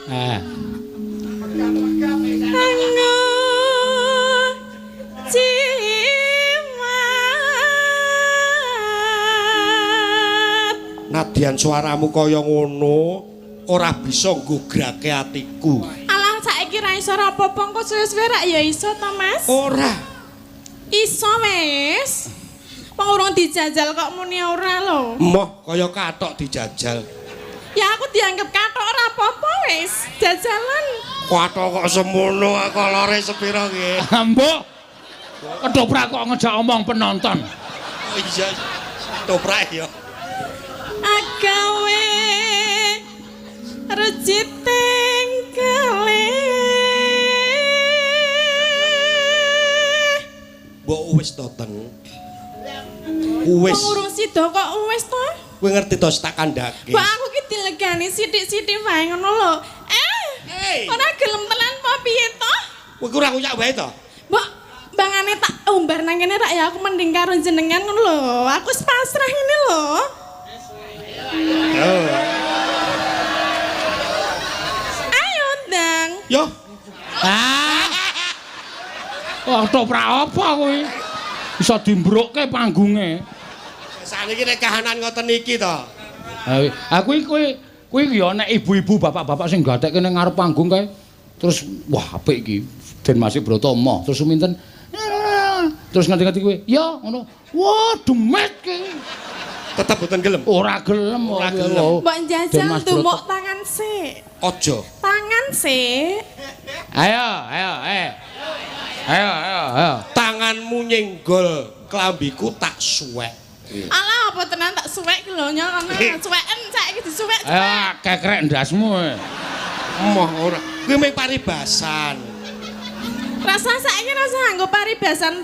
Ah. Nadyan suaramu kaya ngono ora bisa nggugrake atiku. Alah saiki ra iso apa-apa kok suwe-suwe rak ya iso to Mas? Ora. Iso wis. Wong urung dijajal kok muni ora lho. Moh kaya kathok dijajal. Ya aku dianggap kathok ora apa-apa wis. Jajalan. Kathok kok semono kolore sepira nggih. Ambo. Ketoprak kok ngejak omong penonton. Oh iya. Ketoprak ya. Agawe rejiting kele. Mbok wis to Teng. Wis. Pengurung sida kok wis to? Kowe ngerti to tak kandhake. Mbok aku ki dilegani sithik-sithik wae ngono lho. Ora gelem tenan apa piye to? Kowe kurang uyak wae to? Mbok bangane tak umbar nang kene rak ya aku mending karo jenengan ngono lho. Aku wis pasrah ngene lho. Oh. Ayo ndang. Yo. Wah, ketoprak apa kuwi? Bisa dimbrokke panggunge. Saniki nek kahanan ngoten iki to. Ha kuwi ya nek ibu-ibu bapak-bapak sing gatekke ning ngarep panggung kae. Terus wah apik iki. Den Mas Broto emoh terus minten. Terus ngerti-ngerti kuwi, ya ngono. Wah, demet ki. Tetep boten gelem. Ora gelem. Ora gelem. Mbok njajal tumuk tangan sik. Aja. Tangan sik. Ayo. Tanganmu nyenggol klambiku tak suwek. Alah apa tenan tak suwek ki lho nyono. Suweken saiki disuwek. Ayo kekrek ndasmu. Emoh ora. Kuwi mung paribasan. Rasa saiki rasa nggo paribasan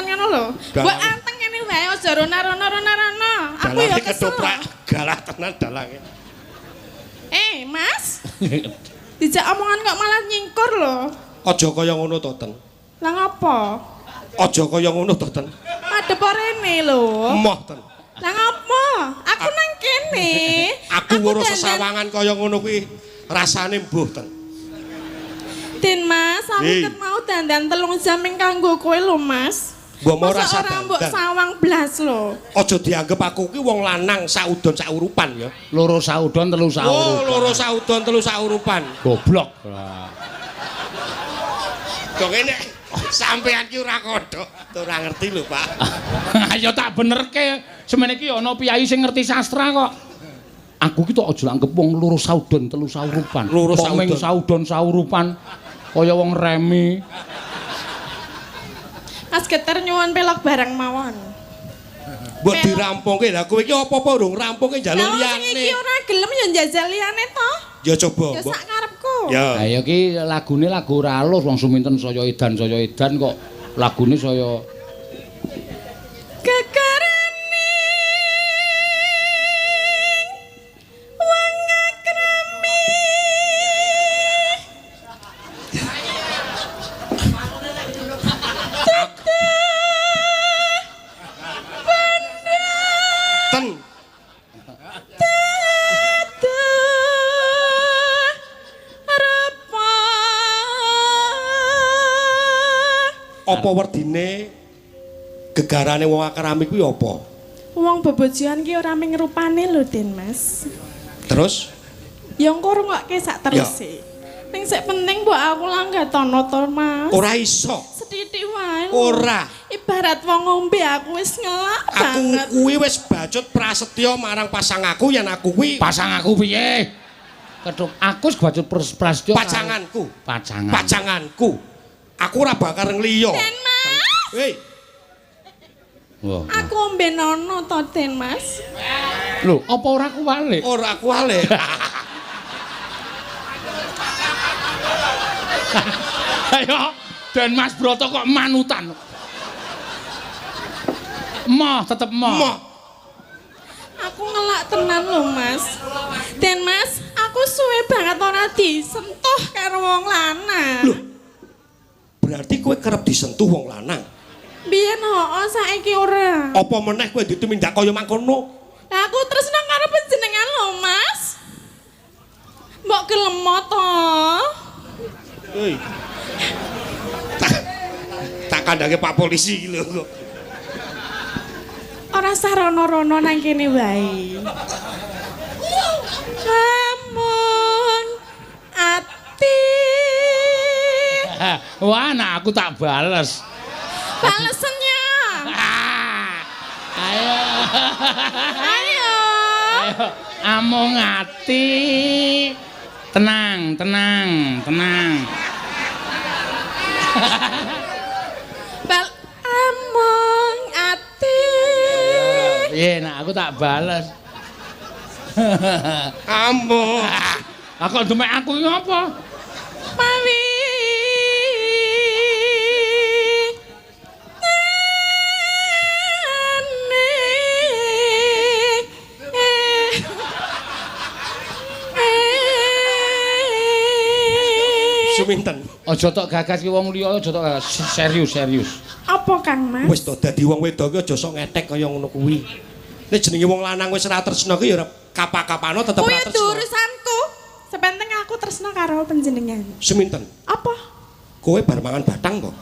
ngono lho. Mbok anteng kene wae aja rono-rono. Aku ya kesel. Ketoprak galah tenan dalange. Mas. Dijak omongan kok malah nyingkur lho. Aja kaya ngono to, Ten. Lah ngapa? Aja kaya ngono to, Ten. Madhep rene lho. Emoh, Ten. Lah ngapa? Aku nang kene. Aku ngurus sesawangan kaya ngono kuwi rasane mbuh, Ten. Den Mas, aku ket mau dandan 3 jam ing kanggo kowe lho, Mas. Mbok mau rasa dandan. Mbok dandan. sawang blas lho. Aja dianggep aku ki wong lanang saudon saurupan ya. Loro saudon telu saurupan. Oh, loro saudon telu saurupan. Goblok. Kok ngene sampean ki ora kodhok, ora ngerti lho, Pak. Ayo tak benerke. Semene iki ana piyai sing ngerti sastra kok. Aku ki tok aja anggap wong loro saudon telu saurupan. Loro saudon. Saudon saurupan kaya wong remi. Mas Geter nyuwun pelok bareng mawon. Mbok dirampungke. Lah kowe iki apa-apa urung rampungke njaluk Lah sing iki liyane. ora gelem ya njajal liyane to. Ya coba, Ya Mbok. sak karepku. Ya. Ayo ki lagune lagu ora alus wong suminten saya edan kok lagune saya Kekarane wong akrami. Ten. Apa werdine gegarane wong akrami kuwi apa? Wong bebojoan ki ora ming rupane lho, Den Mas. Terus Ya engko rungokke sak teruse. Ning sik penting mbok aku langgatono to, Mas. ora iso. Sethithik wae lho. Ora. Ibarat wong ngombe aku wis ngelak Aku banget. kuwi wis bacut prasetya marang pasang aku yen aku kuwi pasang aku piye? Keduk aku wis bacut prasetya. pacanganku. Pacangan. Pacanganku. Aku ora bakal ngliya. Den Mas. Hei, Wah. Aku ombe nono to, Den Mas. Lho, apa ora kuwalik? ora kuwale. Ayo, Dan Mas Broto kok manutan. Moh, tetep moh. Moh. Aku ngelak tenan lho, Mas. Den Mas, aku suwe banget ora disentuh karo wong lanang. Loh. Berarti kowe kerep disentuh wong lanang. Biyen hooh saiki ora. Apa meneh kowe ditumindak kaya mangkono? Lah aku tresna karo panjenengan lho, Mas. Mbok gelem to? Hei. Tak kandhange Pak Polisi iki lho. Ora sarono-rono nang kene wae. Lamun ati Wah, nah aku tak bales. balesennya. Ayo. Ayo. Ayo, amung ati. Tenang. Nek aku tak bales. Ampun. Lah kok demek aku iki apa? Mawi. Suminten. Aja tok gagas ki wong liya, aja tok gagas. Serius. Apa Kang Mas? Wis to dadi wong wedok ki aja sok ngetek kaya ngono kuwi. Nek jenenge wong lanang wis ora tresna ki ya ora kapak-kapano tetep Kuwi ora itu tresna. urusanku. Sepenting aku tresna karo panjenengan. Suminten. Apa? Kowe bar mangan batang kok.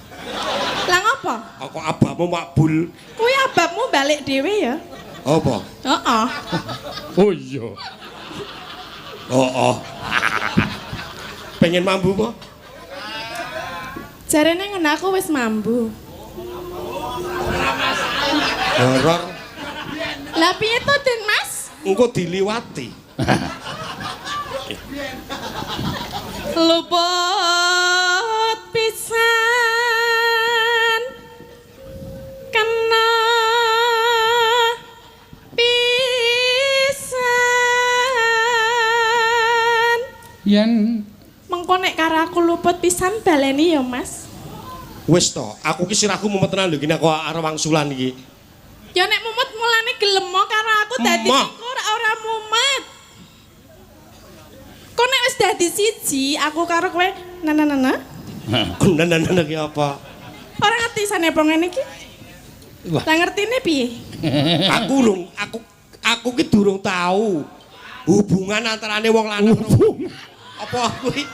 Lah ngapa? Kok abahmu makbul. Kuwi ababmu balik dhewe ya? Apa? Heeh. Oh iya. Oh. Pengen mambu kok? Jarene ngono aku wis mambu. Horor. Lah piye to, Den Mas? Engko diliwati. Luput pisan kena pisan Yen mengko nek karo aku luput pisan baleni ya Mas. Wis to, aku ki sirahku mumet tenan lho iki nek arep wangsulan iki. Ya nek mumet mulane gelem karo aku dadi Emah. engko ora mumet. Kok nek wis dadi siji aku karo kowe nana. Kunen-nenen ki apa? Ora ngerti sanepo ngene iki. Wah. Lah ngertine piye? Aku ki durung tahu hubungan antarane wong lanang karo apa kuwi?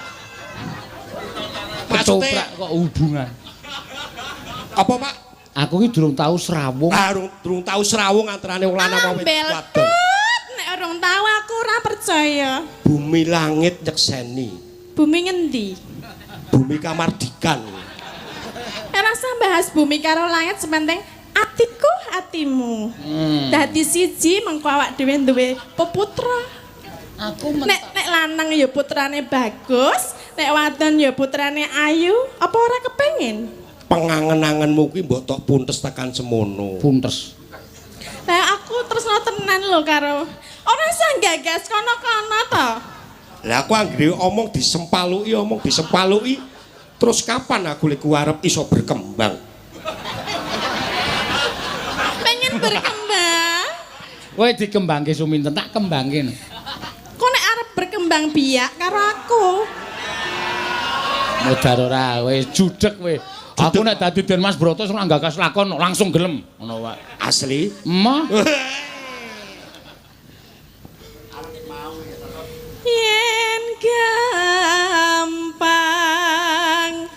ketoprak kok hubungan. Apa, Pak? Aku ki durung tahu serawung. Durung tahu serawung antarane wong lanang maupun wadon. Nek orang tahu aku ora percaya. Bumi langit nyekseni. Bumi ngendi? Bumi kamardikan. Ora usah bahas bumi karo langit sepenting atiku atimu. Dadi siji mengko awak dhewe duwe peputra. Aku Nek lanang ya putrane bagus, nek wadon ya putrane ayu, apa ora kepengin? Pengangen-angenmu kuwi mbok tok puntes tekan semono. puntes. Lah aku tresno tenan lho karo ora usah gagas kono-kono to. Lah aku anggere omong disempaluki, terus kapan aku lek arep iso berkembang? Pengen berkembang. Kowe dikembangke Suminten tak kembangke. Kok nek arep berkembang biak karo aku. Modar ora wis judeg kowe. Aku nek dadi Den Mas Broto ora gagas lakon langsung gelem ngono wae. Asli? Emah. Yen gampang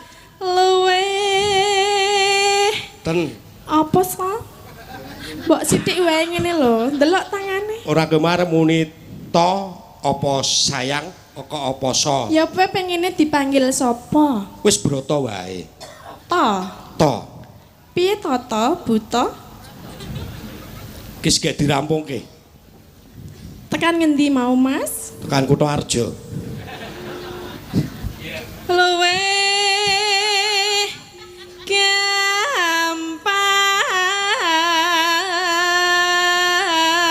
luweh. Ten. Apa sih? Mbok sithik wae ngene lho, ndelok tangane. Ora kemare muni to apa sayang apa so. Ya kowe pengine dipanggil sapa? Wis Broto wae. To. Piye to buta? Ki gak dirampungke. Tekan ngendi mau, Mas? Tekan Kutha Arja. Luweh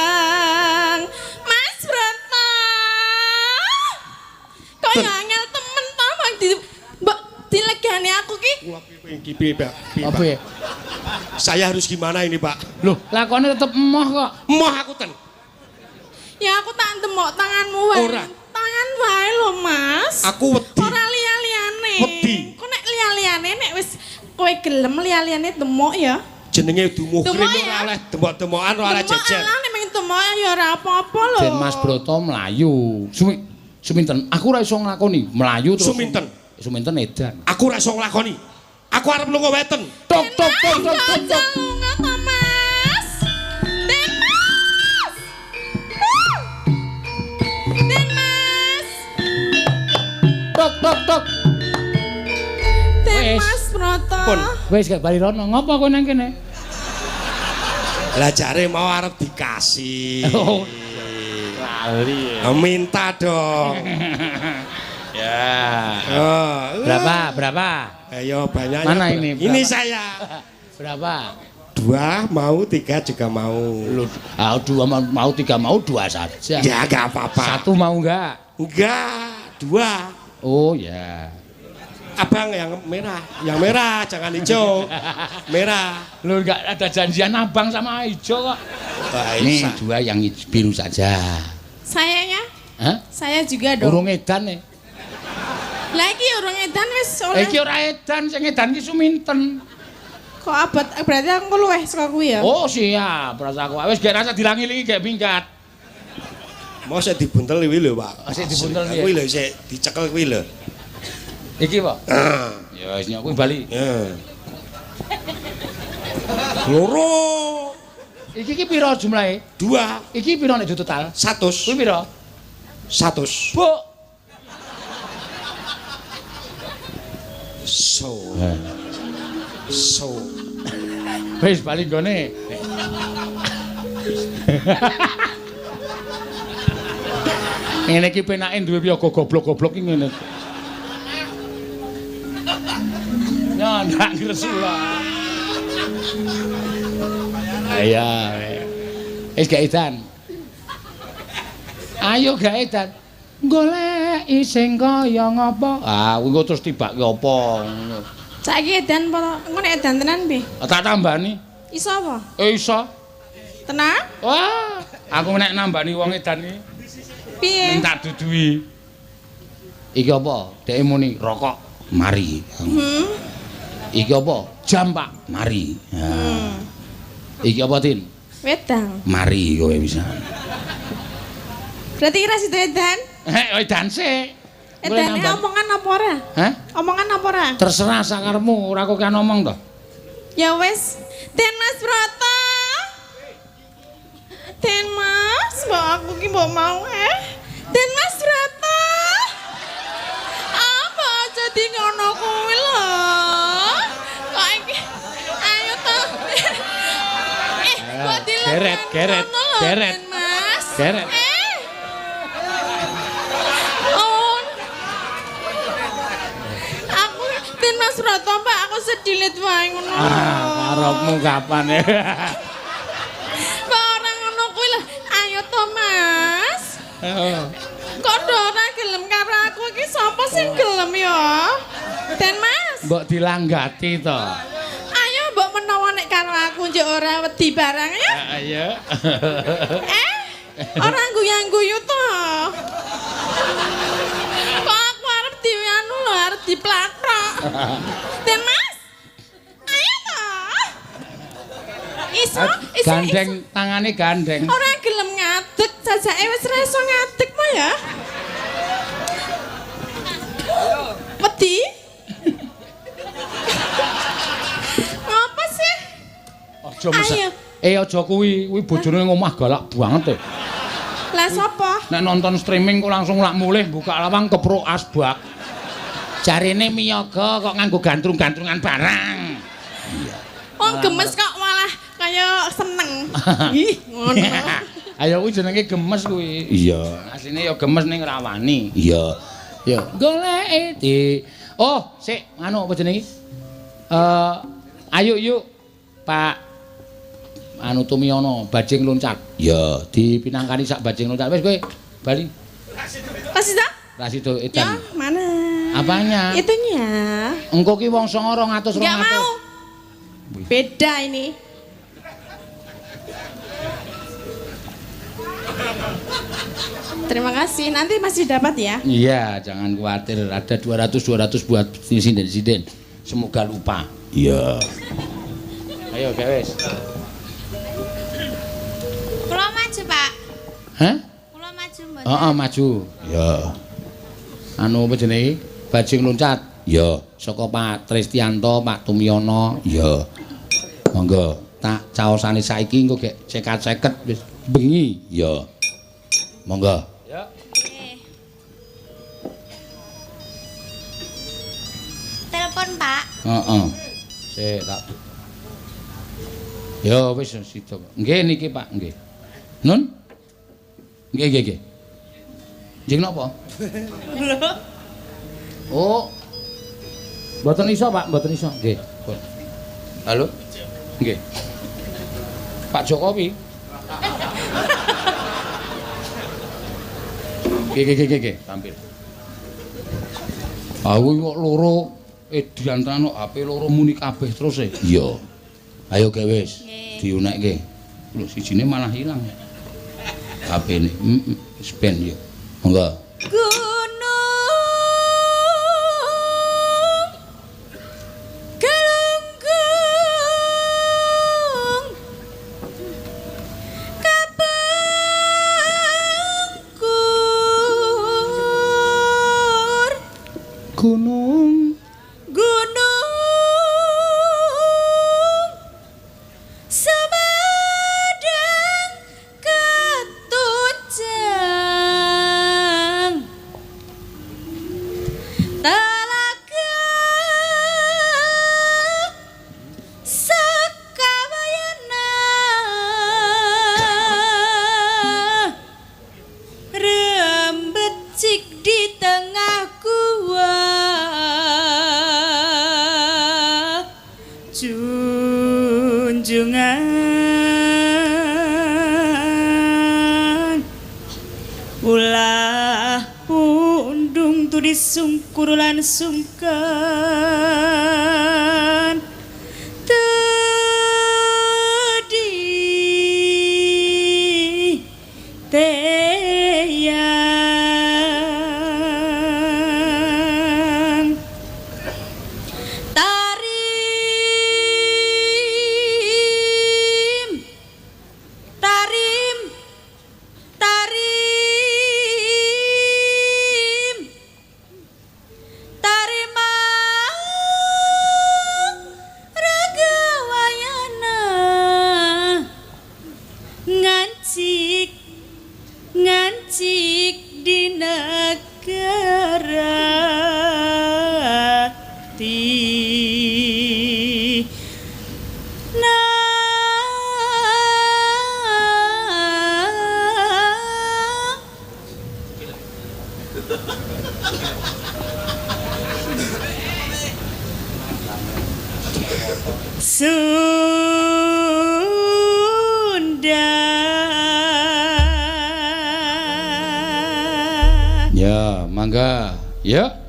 gampang. Mas Broto. Kok ya angel temen to mbok mbok dilegani aku ki. Kula iki piye, Pak? Apa ya? Saya harus gimana ini, Pak? Loh, lakone tetep emoh kok. Moh aku ten. Ya aku tak ndemok tanganmu wae. Ora. Tangan wae lho, Mas. Aku wedi. Ora liya-liyane. Wedi. Kok nek liya-liyane nek wis kowe gelem liya-liyane demok ya. Jenenge dumuhrin Demok ya? ora oleh demok-demokan ora oleh jejer. Demok ala nek demok ya ora apa-apa lho. Den Mas Broto mlayu. Suminten, aku ora iso nglakoni mlayu terus. Suminten. Suminten edan. Aku ora iso nglakoni. Aku arep lunga weten. Tok tok tok tok tok. Aja lunga to, Mas. Den Mas. Den Mas. Tok tok tok. Den Wes. Mas Broto. Pun. Wis gak bali rono. Ngopo kowe nang kene? Lah jare mau arep dikasih. Oh. Lali. Minta dong. Ya. Oh, Berapa? ayo banyak. Mana ini? Ini Berapa? saya. Berapa? 2 mau, 3 juga mau. Loh, dua mau, 3 mau, 2 saja. Ya enggak apa-apa. 1 mau enggak? Enggak, 2. Oh ya. Abang yang merah jangan hijau. Merah. Loh enggak ada janjian abang sama hijau kok. Ini 2 yang biru saja. Sayanya? Hah? Saya juga dong. Urung edan nih. Lagi urung edan wis oleh. Iki ora edan, sing edan ki suminten. Kok abot berarti aku luweh saka kuwi ya? Oh siap, rasa aku wis gak rasa dilangi-lingi gak minggat. Mau saya dibuntel kuwi lho, Pak. Sik dibuntel piye? Kuwi lho sik dicekel kuwi lho. Iki, Pak. Ah, Ya wis nyok kuwi bali. ya. Loro. Iki ki pira jumlahe? 2. Iki pira nek total? 100. Kuwi pira? 100. Bu. So. Wis bali nggone. Ngene iki penake duwe piyaga goblok-goblok iki ngene. Ya ndak ngresu lah. Iya. Wis gak edan. Ayo gak edan. Goleki sing kaya ngapa? Kuwi terus tibake apa ngono. Saiki edan apa? Engko nek edan tenan piye? Tak tambani. Iso apa? Iso. Tenang? Wah, aku nek nambani wong edan iki Piye? minta dudui. Iki apa? Dhek muni rokok, mari. Iki apa? Jam, Pak. Mari. Nah. Iki apa, Tin? Wedang. Mari kowe bisa. Berarti kira situ edan? Edan sik. Edane omongan apa ora? Hah? Omongan apa ora? Terserah sakarmu, ora kok kan ngomong to. Ya wis. Den Mas Broto. Den Mas, mbok aku ki mbok mau Den Mas Broto. Apa jadi ngono kuwi lho? Kok iki ayo to. Kok dilakukan Geret. Den Mas. Geret. Oh. Aku Den Mas Broto, Pak, aku sedilit wae ngono. Karepmu kapan ya? Kok ora ngono kuwi lho. Ayo to, Mas. Kok ora gelem karo aku iki sapa sing gelem ya? Den Mas. Mbok dilanggati to. Ayo mbok menawa nek karo aku njek ora wedi barang ya. Ayo. Ora guyu-guyu to. Kok aku arep dianu lho, arep diplathok. Den Mas. Ayo to. Iso. Gandeng tangane gandeng. Ora gelem ngadeg, jajake wis ra iso ngadeg mo ya. Wedi? Ngapa sih? Aja mesek. Ayo. Aja kuwi bojone ngomah galak banget e. Lah sapa? Nek nonton streaming kok langsung lak mulih buka lawang kepruk asbak. Jarine miyaga kok nganggo gantrung-gantrungan barang. Oh gemes kok malah kaya seneng. Ih, ngono. Ayo kuwi jenenge gemes kuwi. Iya. Asline ya gemes ning rawani. Iya. Ya, goleki di. Oh, sik, anu apa jenenge iki? Ayo yuk, Pak anu Tumiono, bajing loncat. Iya. Dipinangkani sak bajing loncat. Wis kowe bali. Kasih tak? Rasido Ya, edan. mana? Apanya? Itunya. Engko ki wong 200 Enggak mau. Beda ini. Terima kasih. Nanti masih dapat ya. Iya, jangan khawatir. Ada 200 buat sinden-sinden. Semoga lupa. Iya. Ayo, guys. Kula maju, Pak. Hah? Kula maju mboten. Heeh, maju. Iya. Anu apa jenenge? Bajing loncat. Iya. Saka Pak Tristianto, Pak Tumiono. Iya. Monggo, tak caosane saiki engko gek cekat-ceket wis bengi. Iya. Monggo. Ya. Telepon, Pak. Heeh. Sik tak. Ya wis sida. Nggih niki Pak, nggih. Nun? Nggih. Jeng napa? Oh. Mboten iso, Pak, mboten iso. Nggih. Halo? Nggih. Pak Jokowi. Oke, tampil. Aku kok loro diantarane HP loro muni kabeh terus e. Iya. Ayo ge wis. Diunekke. Lho sijine malah ilang. HP-ne. Spen yo. Monggo. Gunung semadang ketunjang talaga sakawayana rembecik di tengah gua junjungan ulah pundung tu disungkur lan sungkan tadi teyang ngancik di negara Sunda. ya, mangga. Ya.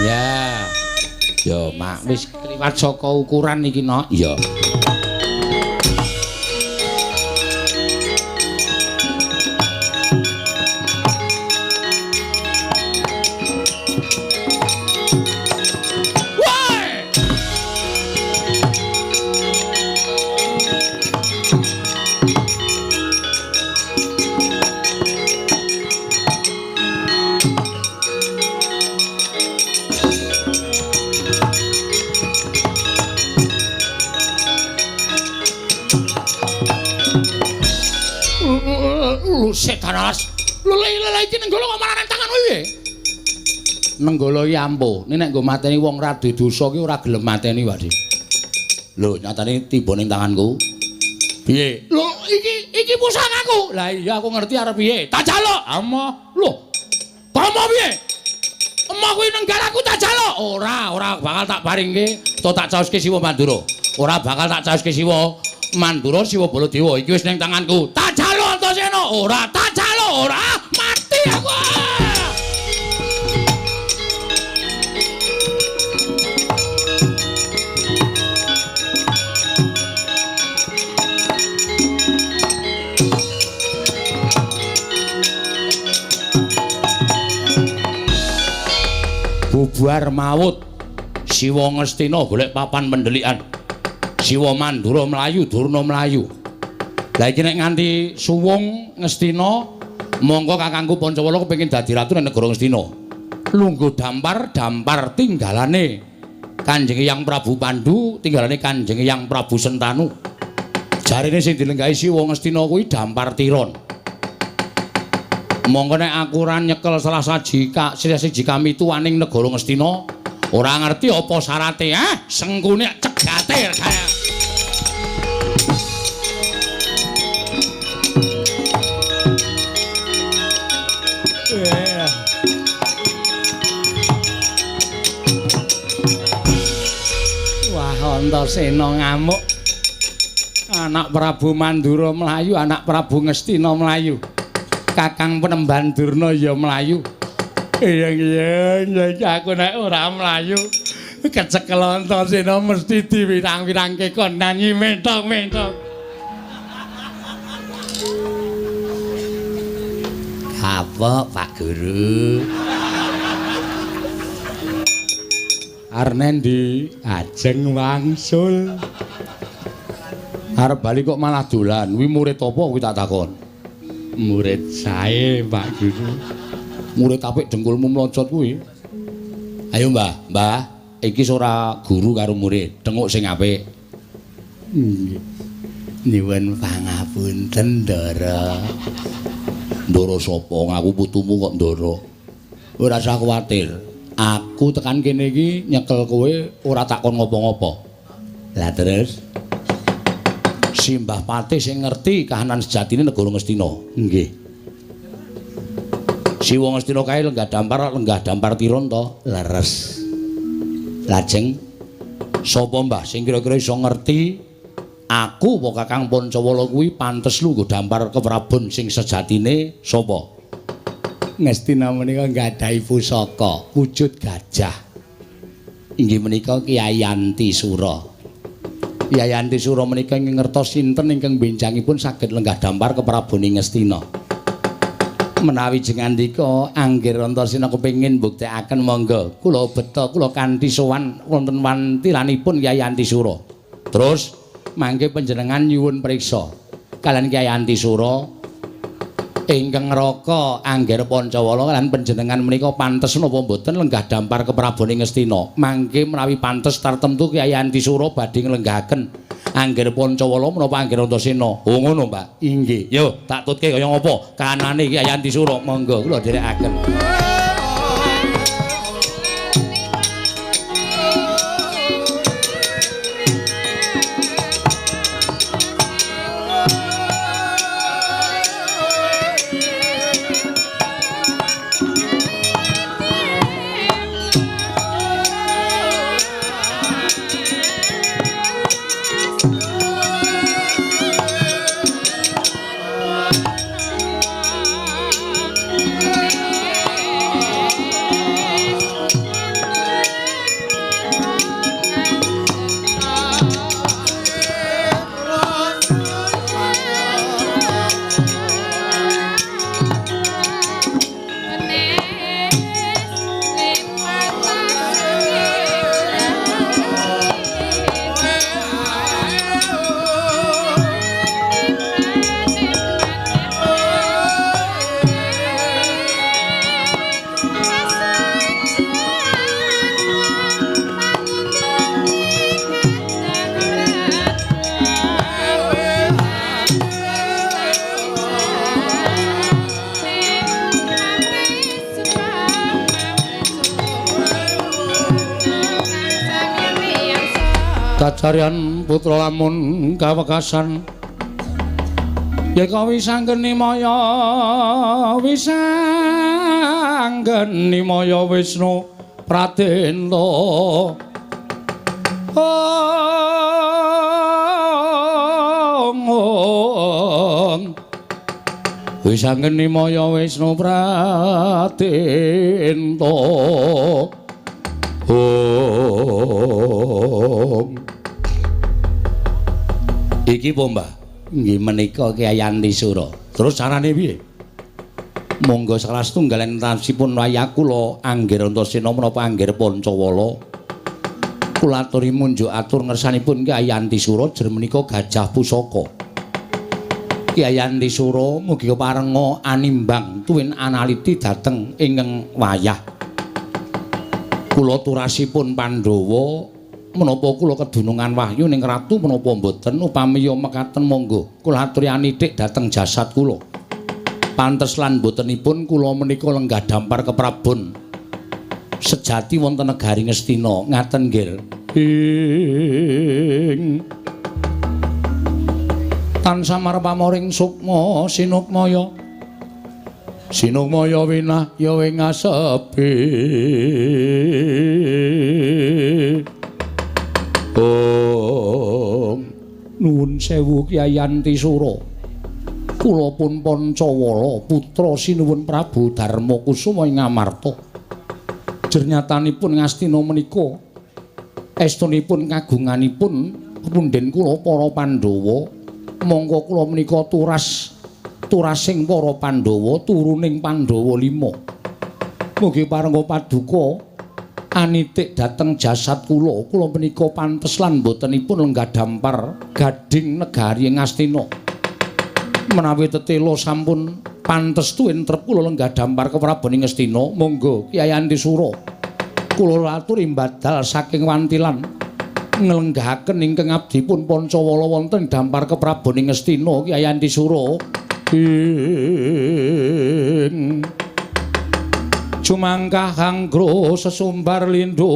Ya. Ya, Mak, wis kliwat saka ukuran iki, Nok. Iya. Setan alas. Lele iki nenggala kok malah nang tangan kowe. Nenggala iki ampuh. Nek nggo mateni wong radu dosa ki ora gelem mateni, Pak. Lho, nyatane tiba ning tanganku. Piye? Lho, iki pusakaku. Lah iya aku ngerti arep piye. Tak jaluk. Ama. Lho. Komo piye? Emah kuwi nenggalaku tak jaluk. Ora bakal tak paringke to tak caoske Siwa Mandura. Ora bakal tak caoske Siwa Mandura Siwa Baladewa. Iki wis ning tanganku. Tak jaluk Antasena. Ora tak jaluk, ora. Mati aku. Bubar maut Siwa Ngastina golek papan pendelikan. Siwa Mandura mlayu, Durna mlayu. Lah iki nek nganti suwung Ngastina, mongko kakangku Pancawala kepengin dadi ratu ning negara Ngastina. Lungguh dampar tinggalane Kanjeng Hyang Prabu Pandhu, tinggalane Kanjeng Hyang Prabu Sentanu. Jarine sing dilenggahi Siwa Ngastina kuwi dampar tiron. Monggo nek aku ora nyekel salah siji kamituwaning negara Ngastina, ora ngerti apa syarate, sengkune cegate kaya. Wah, Antasena ngamuk. Anak Prabu Mandura mlayu, anak Prabu Ngastina mlayu. Kakang Penemban Durna ya mlayu. Iya aku nek ora mlayu kecekel Antasena mesti diwirang-wirangke kon nyanyi mentok-mentok. Apa Pak Guru? Arnendi ajeng wangsul. Arep bali kok malah dolan. Kuwi murid apa kuwi tak takon? Murid sae, Pak Guru. Murid apik dengkulmu mlocot kuwi. Ayo, Mbah, iki ora guru karo murid, denguk sing apik. Nggih. Nyuwun pangapunten, Ndara. Ndara sapa? Ngaku putumu kok Ndara. Ora usah kuwatir. Aku tekan kene iki nyekel kowe ora takon ngopo-ngopo. Lah terus Simbah Patih sing ngerti kahanan sejatine negara Ngastina. Nggih. Siwa Ngastina kae lenggah dampar tiron to, leres. Lajeng sapa Mbah sing kira-kira iso ngerti aku apa Kakang Pancawala kuwi pantes lungguh dampar keprabon sing sejatine sapa? Ngastina menika nggadahi pusaka wujud gajah. Inggih menika Kyai Antisura. Kyai Antisura menika ingkang ngertos sinten ingkang benjangipun saged lenggah dampar kepraboning Ngastina. Menawi jengandika anggir Antasena kepengin mbuktekaken monggo kula beta kula kanthi sowan wonten wantilanipun Kyai Antisura. Terus mangke panjenengan nyuwun priksa kalian Kyai Antisura ingkang ngraka Angger Pancawala lan panjenengan menika pantes napa mboten lenggah dampar kepraboning Ngastina. Mangke menawi pantes tartemtu Kyai Antisura badhe nglenggahaken Angger Pancawala menapa Angger Antasena. Oh ngono, Mbak. Inggih. Yo, tak tutke kaya ngapa kanane Kyai Antisura. Monggo kula dherekaken. Kacarian putra lamun kawekasan yeka wisanggeni maya Wisnu Pratenta wisanggeni maya Wisnu Pratenta iki po Mbah nggih menika Kyai Antisura terus carane piye monggo salah setunggal entasipun wayah kula Angger Antasena menapa Angger Pancawala kula aturi munjuk atur ngersanipun Kyai Antisura jer menika Gajah Pusaka Kyai Antisura mugi parenga animbang tuwin analiti dhateng ingkang wayah kula turasipun Pandhawa menapa kula kedunungan wahyu ning ratu menapa mboten upami mekaten monggo kula aturi anitik dhateng jasad kula pantes lan botenipun kula menika lenggah dampar keprabon sejati wonten negari Ngastina ngaten nggih tansah marpamoring sukma sinukmaya winah ya ing asepi nuwun sewu Kyai Antisura kula pun Pancawala putra sinuwun Prabu Darmakusuma ing Ngamarta jernyatanipun Ngastina menika estunipun kagunganipun punden kula para Pandhawa monggo kula menika turasing para Pandhawa turuning Pandhawa 5 mugi parenga paduka anitik dhateng jasad kula menika pantes lan botenipun lenggah dampar gading negari Ngastina menawi tetela sampun pantes tuwin trep kula lenggah dampar keprabon Ngastina monggo Kyai Antisura kula aturi mbadal saking wantilan nglenggahaken ingkang abdipun Pancawala wonten dampar keprabon Ngastina Kyai Antisura Cumangkah anggro sesumbar lindho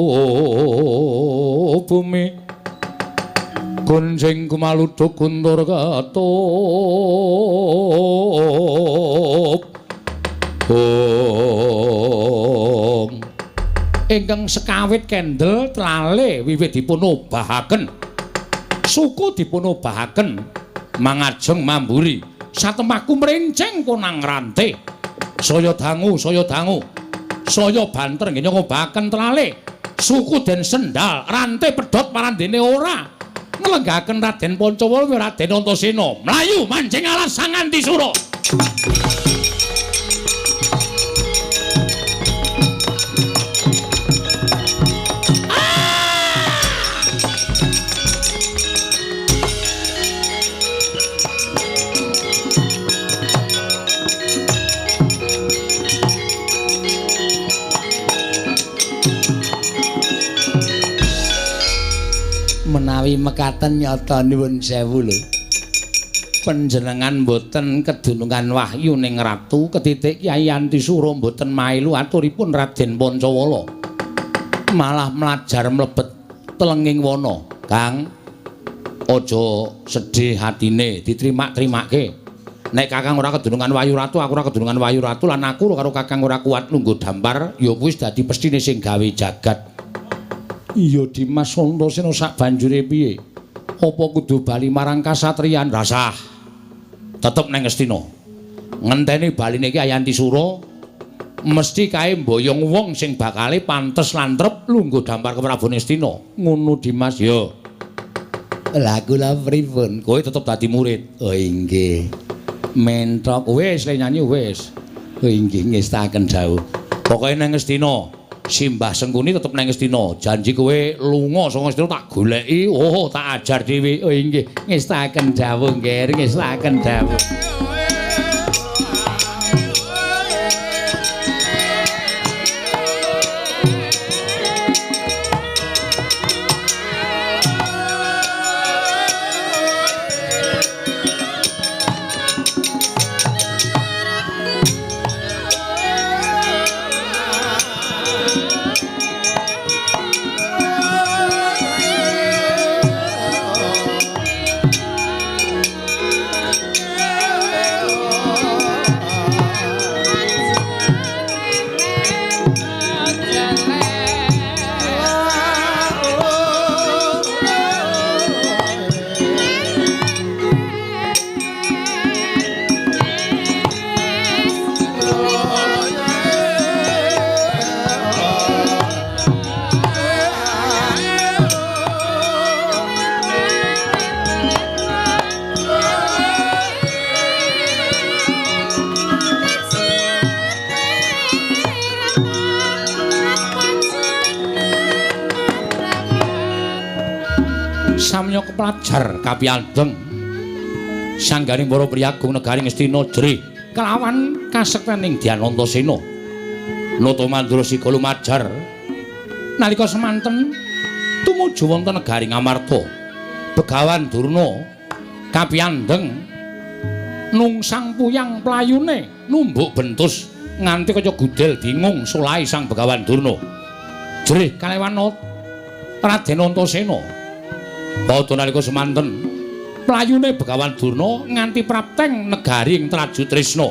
bumi gunjing kumaluduk kuntur ketup ingkang sekawit kendel trale wiwit dipun obahaken suku dipun obahaken mangajeng mamburi satemaku mrenceng konang rante saya dangu saya banter nggih ngobahaken trale suku den sendal rantai pedhot parandene ora nglenggahaken Raden Pancawala Raden Antasena mlayu manjing alas Sang Antisura menawi mekaten nyata nuwun sewu lho panjenengan mboten kedunungan wahyu ning ratu ketitik Kyai Antisura mboten mailu aturipun Raden Pancawala malah mlajar mlebet telenging wana Kang aja sedih hatine diterima-terimake nek Kakang ora kedunungan wahyu ratu aku ora kedunungan wahyu ratu lan aku karo Kakang ora kuat lungguh dampar ya wis dadi pestine sing gawe jagat. Iya Dimas Antasena sak banjure piye? Apa kudu bali marang kasatriyan? Rasah. Tetep nang Ngastina. Ngenteni baline Kyai Antisura mesti kae mboyong wong sing bakale pantes lan trep lungguh dampar ke Prabu Ngastina. Ngono Dimas ya. Lah kula pripun? Kowe tetep dadi murid. Oh inggih. Mentok wis le nyanyi wis. Oh inggih ngestaken dawuh. Pokoke nang Ngastina Simbah Sengkuni tetep nang Ngastina. Janji kowe lunga saka Ngastina tak goleki, tak ajar dhewe. Oh inggih, ngestaken dawuh nggih, ngestaken dawuh. samya kepelajar kapiandeng sanggaring para priyagung negaring Ngastina jerih kelawan kasektening Dyan Antasena nata mandura sika lumajar nalika semanten tumuju wonten negaring Amarta Begawan Durna kapiandeng nungsang puyang playune numbuk bentus nganti kaya gudel bingung sulahe sang Begawan Durna jerih kalewan Raden Antasena padha nalika semanten playune Begawan Durna nganti prapteng negaring Traju Trisna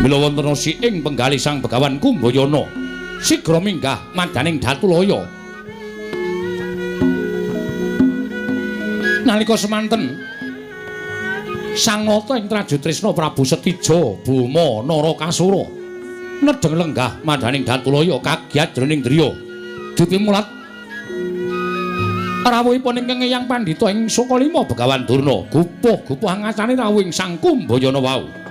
mila wonten ing penggalih sang Begawan Kumbayana sigra minggah madaning Datulaya nalika semanten sang nata ing Traju Trisna Prabu Setija Bama Narakasura nedeng lenggah madaning Datulaya kagiat jroning driya dipimulat rawuhipun ingkang Eyang Pandhita ing Sukalima Begawan Durna gupuh ngacani rawuhing sang Kumbayana wau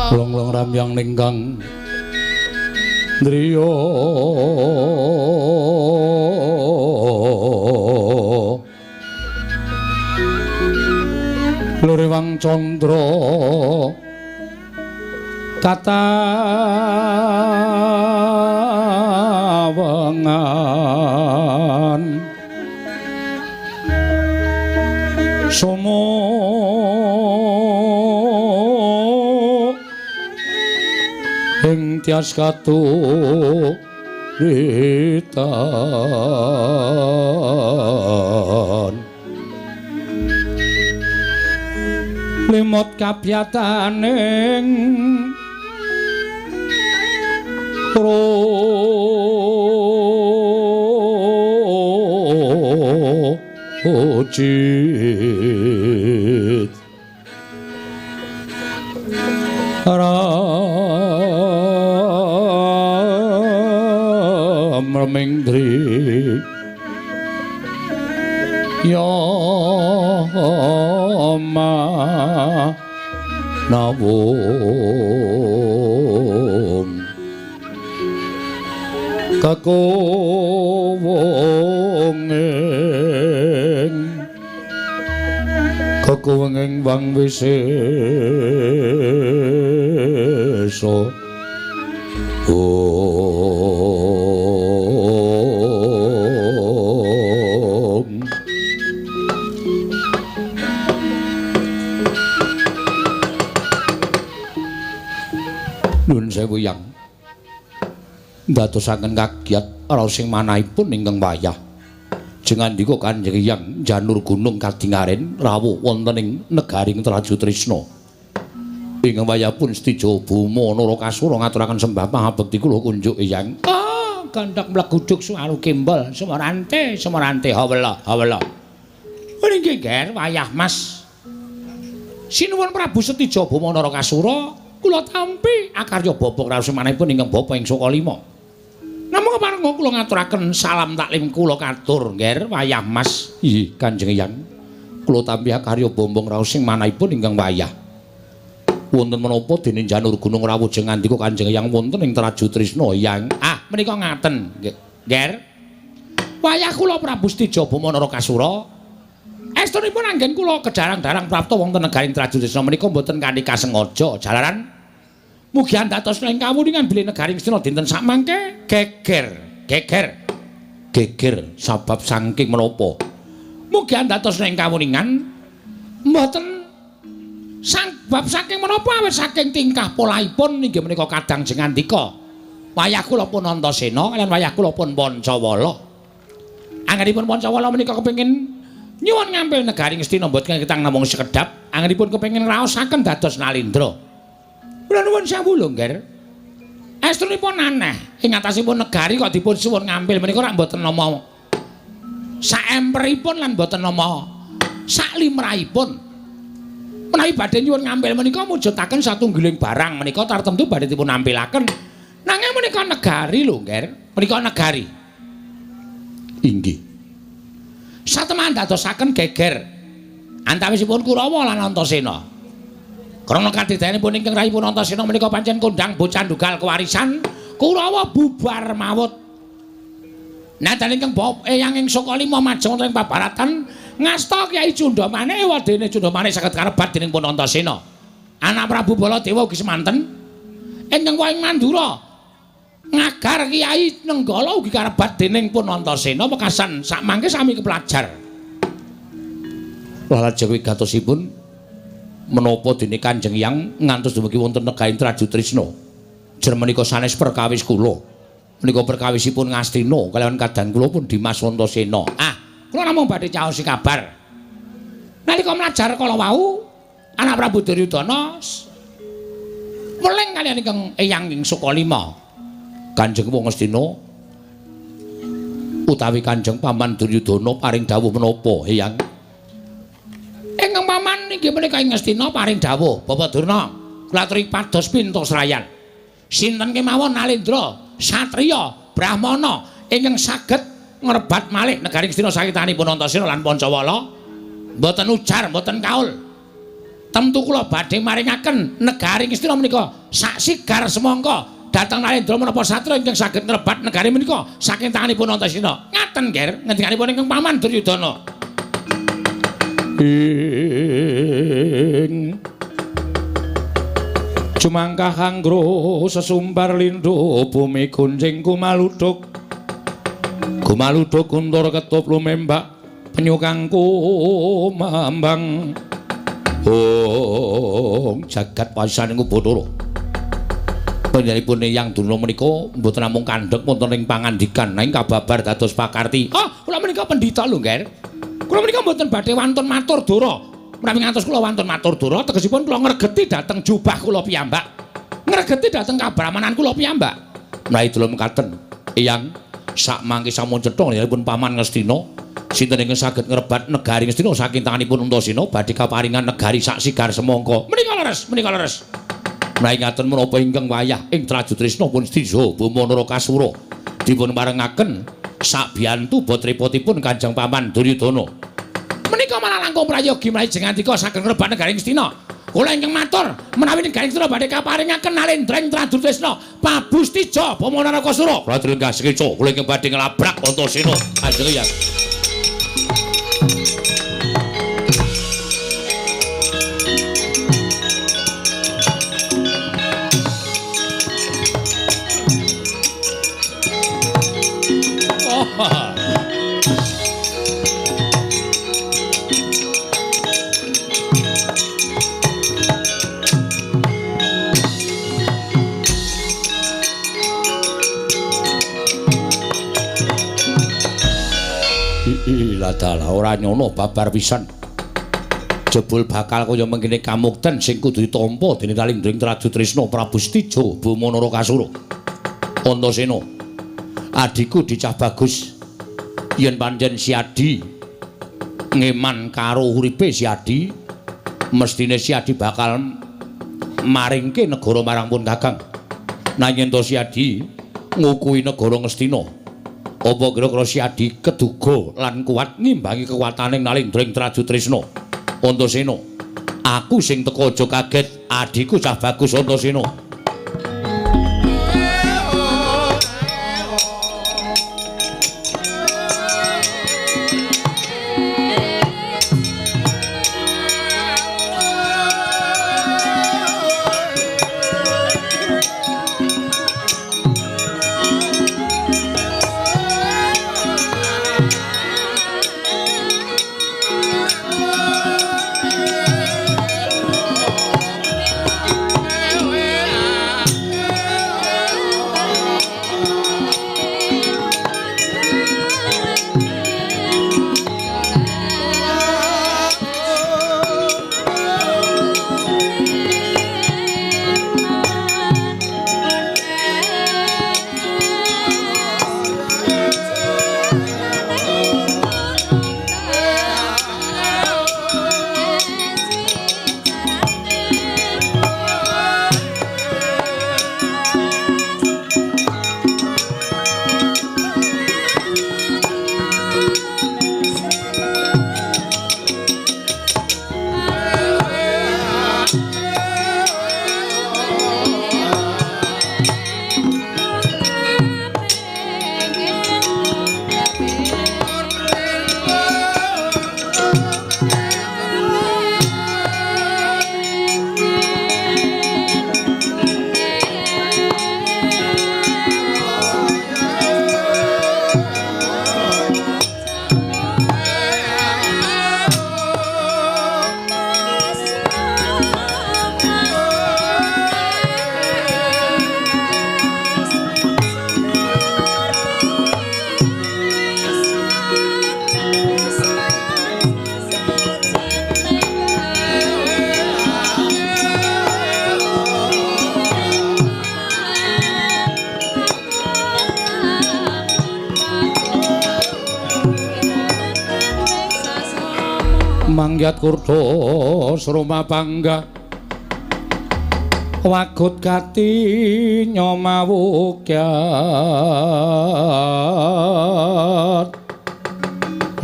Long-long ramyang ningkang driya Lurewang Candra katawengan somo ing tias katuritan limot kabyataning rojit Ramengdri Yama nawung kekuwenging wang wisesa Nun sewu yang ndadosaken kagiat raos sing manahipun ingkang wayah jengandika Kanjeng Hyang janur gunung kadingaren rawuh wonten ing negaring Traju Trisna ingkang wayah pun Stijo Buma Narakasura ngaturaken sembah pangabekti kula kunjuk Hyang gandhak mleguduk suaru kembal semerante hawela nggih ger wayah Mas sinuwun Prabu Stijo Buma Narakasura kula tampi akarya bapa raos manahipun ingkang bapa ing Sokalima. Namung keparenga kula ngaturaken salam taklim kula katur nggih wayah Mas. Nggih Kanjeng Hyang. Kula tampi akarya bombong raos sing manahipun ingkang wayah. Wonten menapa dene janur gunung rawuh jengandika Kanjeng Hyang wonten ing Traju Trisna Hyang. Menika ngaten nggih. Wayah kula Prabu Stijo Bama Narakasura estunipun anggen kula kedarang-darang prapta wonten negaring Traju Trisna menika mboten kanthi kasengaja jalaran mugi andatos ing kawuningan bilih negaring Astina dinten sakmangke geger sabab saking menapa mugi andatos ing kawuningan mboten sabab saking menapa awit saking tingkah polaipun inggih menika kadang jengandika wayah kula pun Antasena kaliyan wayah kula pun Pancawala anggenipun Pancawala menika kepengin nyuwun ngampil negaring Astina mboten kitang namung sekedhap anggenipun kepengin ngraosaken dados Nalindra. Kula nuwun sewu lho, Nger. Estunipun aneh ing atasipun negari kok dipun suwun ngampil menika rak mboten nama saemperipun lan mboten nama saklimrahipun. Menawi badhe nyuwun ngampil menika mujudaken satunggiling barang menika tartemtu badhe dipun nampilaken. Nanging menika negari lho, Nger. Menika negari. Inggih. Satemah dadosaken geger antawisipun Kurawa lan Antasena. Krana katidayanipun ingkang rayipun Antasena menika pancen kondhang bocah ndugal kewarisan, Kurawa bubar mawut. Nadyan ingkang Eyang ing Sokalima majeng wonten ing pabaratan ngasta Kyai Cundamane wadene Cundamane saged karebat dening pun Antasena. Anak Prabu Baladewa ugi semanten ingkang wayang Mandura ngagar Kyai Nenggala ugi karebat dening pun Antasena wekasan sakmangke sami kepelajar. Lajeng wigatosipun menapa dene Kanjeng Hyang ngantos dumugi wonten negaring Traju Trisna. Jer menika sanes perkawis kula. Menika perkawisipun Ngastina kaliyan kadang kula pun Dimas Antasena. Kula namung badhe caosi kabar. Nalika mlajar kala wau anak Prabu Duryudana weling kaliyan ingkang Eyang ing Sokalima. Kanjeng Wong Astina utawi Kanjeng Paman Duryudana paring dawuh menapa Hyang? Ingkang Paman inggih menika ing Astina paring dawuh Bapak Durna kula aturi pados pinto serayan. Sinten kemawon Nalindra, satriya, brahmana ingkang saged ngrebat malih negaring Astina sakitanipun Antasena lan Pancawala mboten ujar, mboten kaul. Temtu kula badhe maringaken negaring Astina menika sak sigar semangka dateng Nalindra menapa satria ingkang saged ngrebat negari menika saking tanganipun Antasena. Ngaten, Nger, ngendikanipun ingkang Paman Duryudana. Jumangkah anggro sesumbar lindho bumi gunjing kumaludhuk kuntur ketup lumembak penyukang kumambang jagat pasaning Bathara. Panjenenganipun Eyang Durna menika mboten namung kandhek wonten ing pangandikan nanging kababar dados pakarti. Kula menika pendhita lho, Nger. Kula menika mboten badhe wantun matur dora. Menawi ngantos kula wantun matur dora tegesipun kula ngregeti dhateng jubah kula piyambak. Ngregeti dhateng kabramanan kula piyambak. Menawi delem mekaten, Eyang sak mangke sampun cetha njenenganipun Paman Ngastina sinten ingkang saged ngrebat negari Ngastina saking tanganipun Antasena badhe kaparingan negari sak sigar semangka. Menika leres. Menawi ngaten menapa ingkang wayah ing Traju Trisna pun Stijo Bama Narakasura dipun parengaken sak biyantu botripotipun Kanjeng Paman Duryudana. Menika malah langkung prayogi menawi jengandika saged ngrebat negari Ngastina. kula ingkang matur menawi negaring sedaya badhe kaparingaken Nalendra Tradu Tresna Pabustija Bama Narakasura. Prajurit ingkang sekeca kula ingkang badhe nglabrak Antasena Kanjeng Hyang. Dalah ora nyono babar pisan. Jebul bakal kaya mengkene kamukten sing kudu ditampa dening Nalendra Tradu Tresna Pabustija Bama Narakasura. Antasena, adiku dicah bagus. Yen pancen si Adi ngeman karo uripe si Adi, mestine si Adi bakal maringke negara marang pun Kakang. Nanging to si Adi ngukui negara Ngastina. Apa kira-kira si Adi keduga lan kuat ngimbangi kekuataning Nalendra Tradu Tresna? Antasena, aku sing teka aja kaget, adiku cah bagus Antasena. Manggyat kurda sroma pangga wagut kati nyomawukyat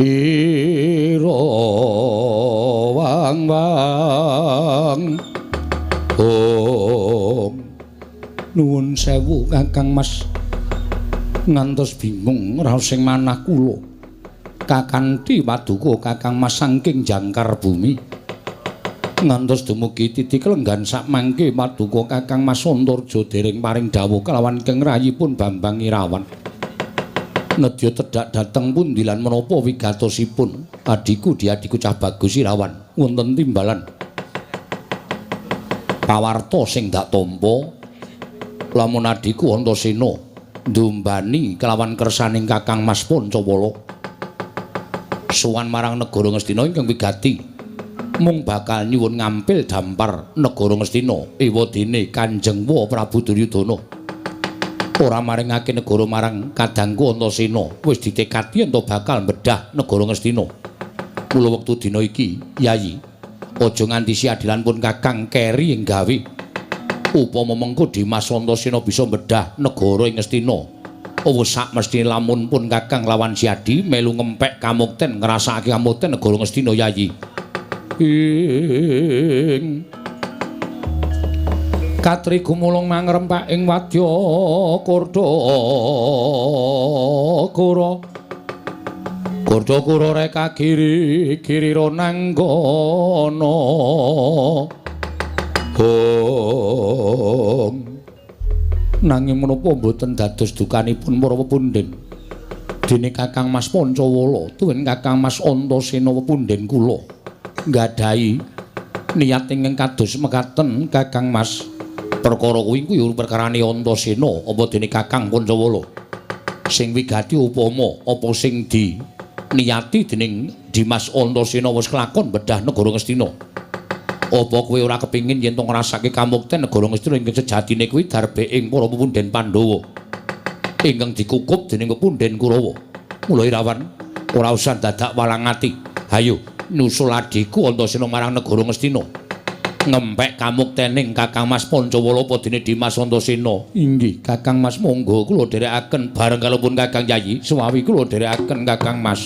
ira wang-wang nuwun sewu Kakang Mas ngantos bingung raos sing manah kula kakanthi paduka Kakang Mas saking jangkar bumi ngantos dumugi titik lenggan sak mangke paduka Kakang Mas Antarja dereng paring dawuh kelawan Kang Rayipun Bambang Irawan nedya tedhak dhateng pundi lan menapa wigatosipun adiku cah bagus Irawan wonten timbalan pawarta sing dak tampa lamun adiku Antasena ndumbani kelawan kersaning Kakang Mas Pancawala sowan marang negara Ngastina ingkang wigati mung bakal nyuwun ngampil dampar negara Ngastina ewadene Kanjeng Prabu Duryudana ora maringake negara marang kadangku Antasena wis ditekadi ento bakal mbedah negara Ngastina mula wektu dina iki Yayi aja nganti si adilan pun Kakang keri nggawe upama mengko Dimas Antasena bisa mbedah negara ing Ngastina wis sak mesti lamun pun Kakang lawan si Adi melu ngempek kamukten ngrasakake kamukten negara Ngastina Yayi Katri gumulung mangrempak ing wadya Kurdakura. Kurdakura reka giri girira nanggana. Nanging menapa boten dados dukanipun para pepundhen. Dene Kakang Mas Pancawala tuwin Kakang Mas Antasena pepundhen kula nggadahi niat ingkang kados mekaten Kakang Mas. Perkara kuwi perkarane Antasena apa dene Kakang Pancawala sing wigati upama apa sing di niati dening Dimas Antasena wis kelakon bedah negara Ngastina. Apa kowe ora kepingin yen to ngrasake kamukten negara Ngastina ingkang sejatine kuwi darbeing para pepundhen Pandhawa ingkang dikukup dening pepundhen Kurawa. Mula Irawan ora usah dadak walang ati. Hayo nusul adhiku Antasena marang negara Ngastina. Ngempek kamuktening Kakang Mas Pancawala apa dene Dimas Antasena. Inggih, Kakang Mas monggo kula dherekaken bareng kalopun Kakang Yayi. Suwawi kula dherekaken Kakang Mas.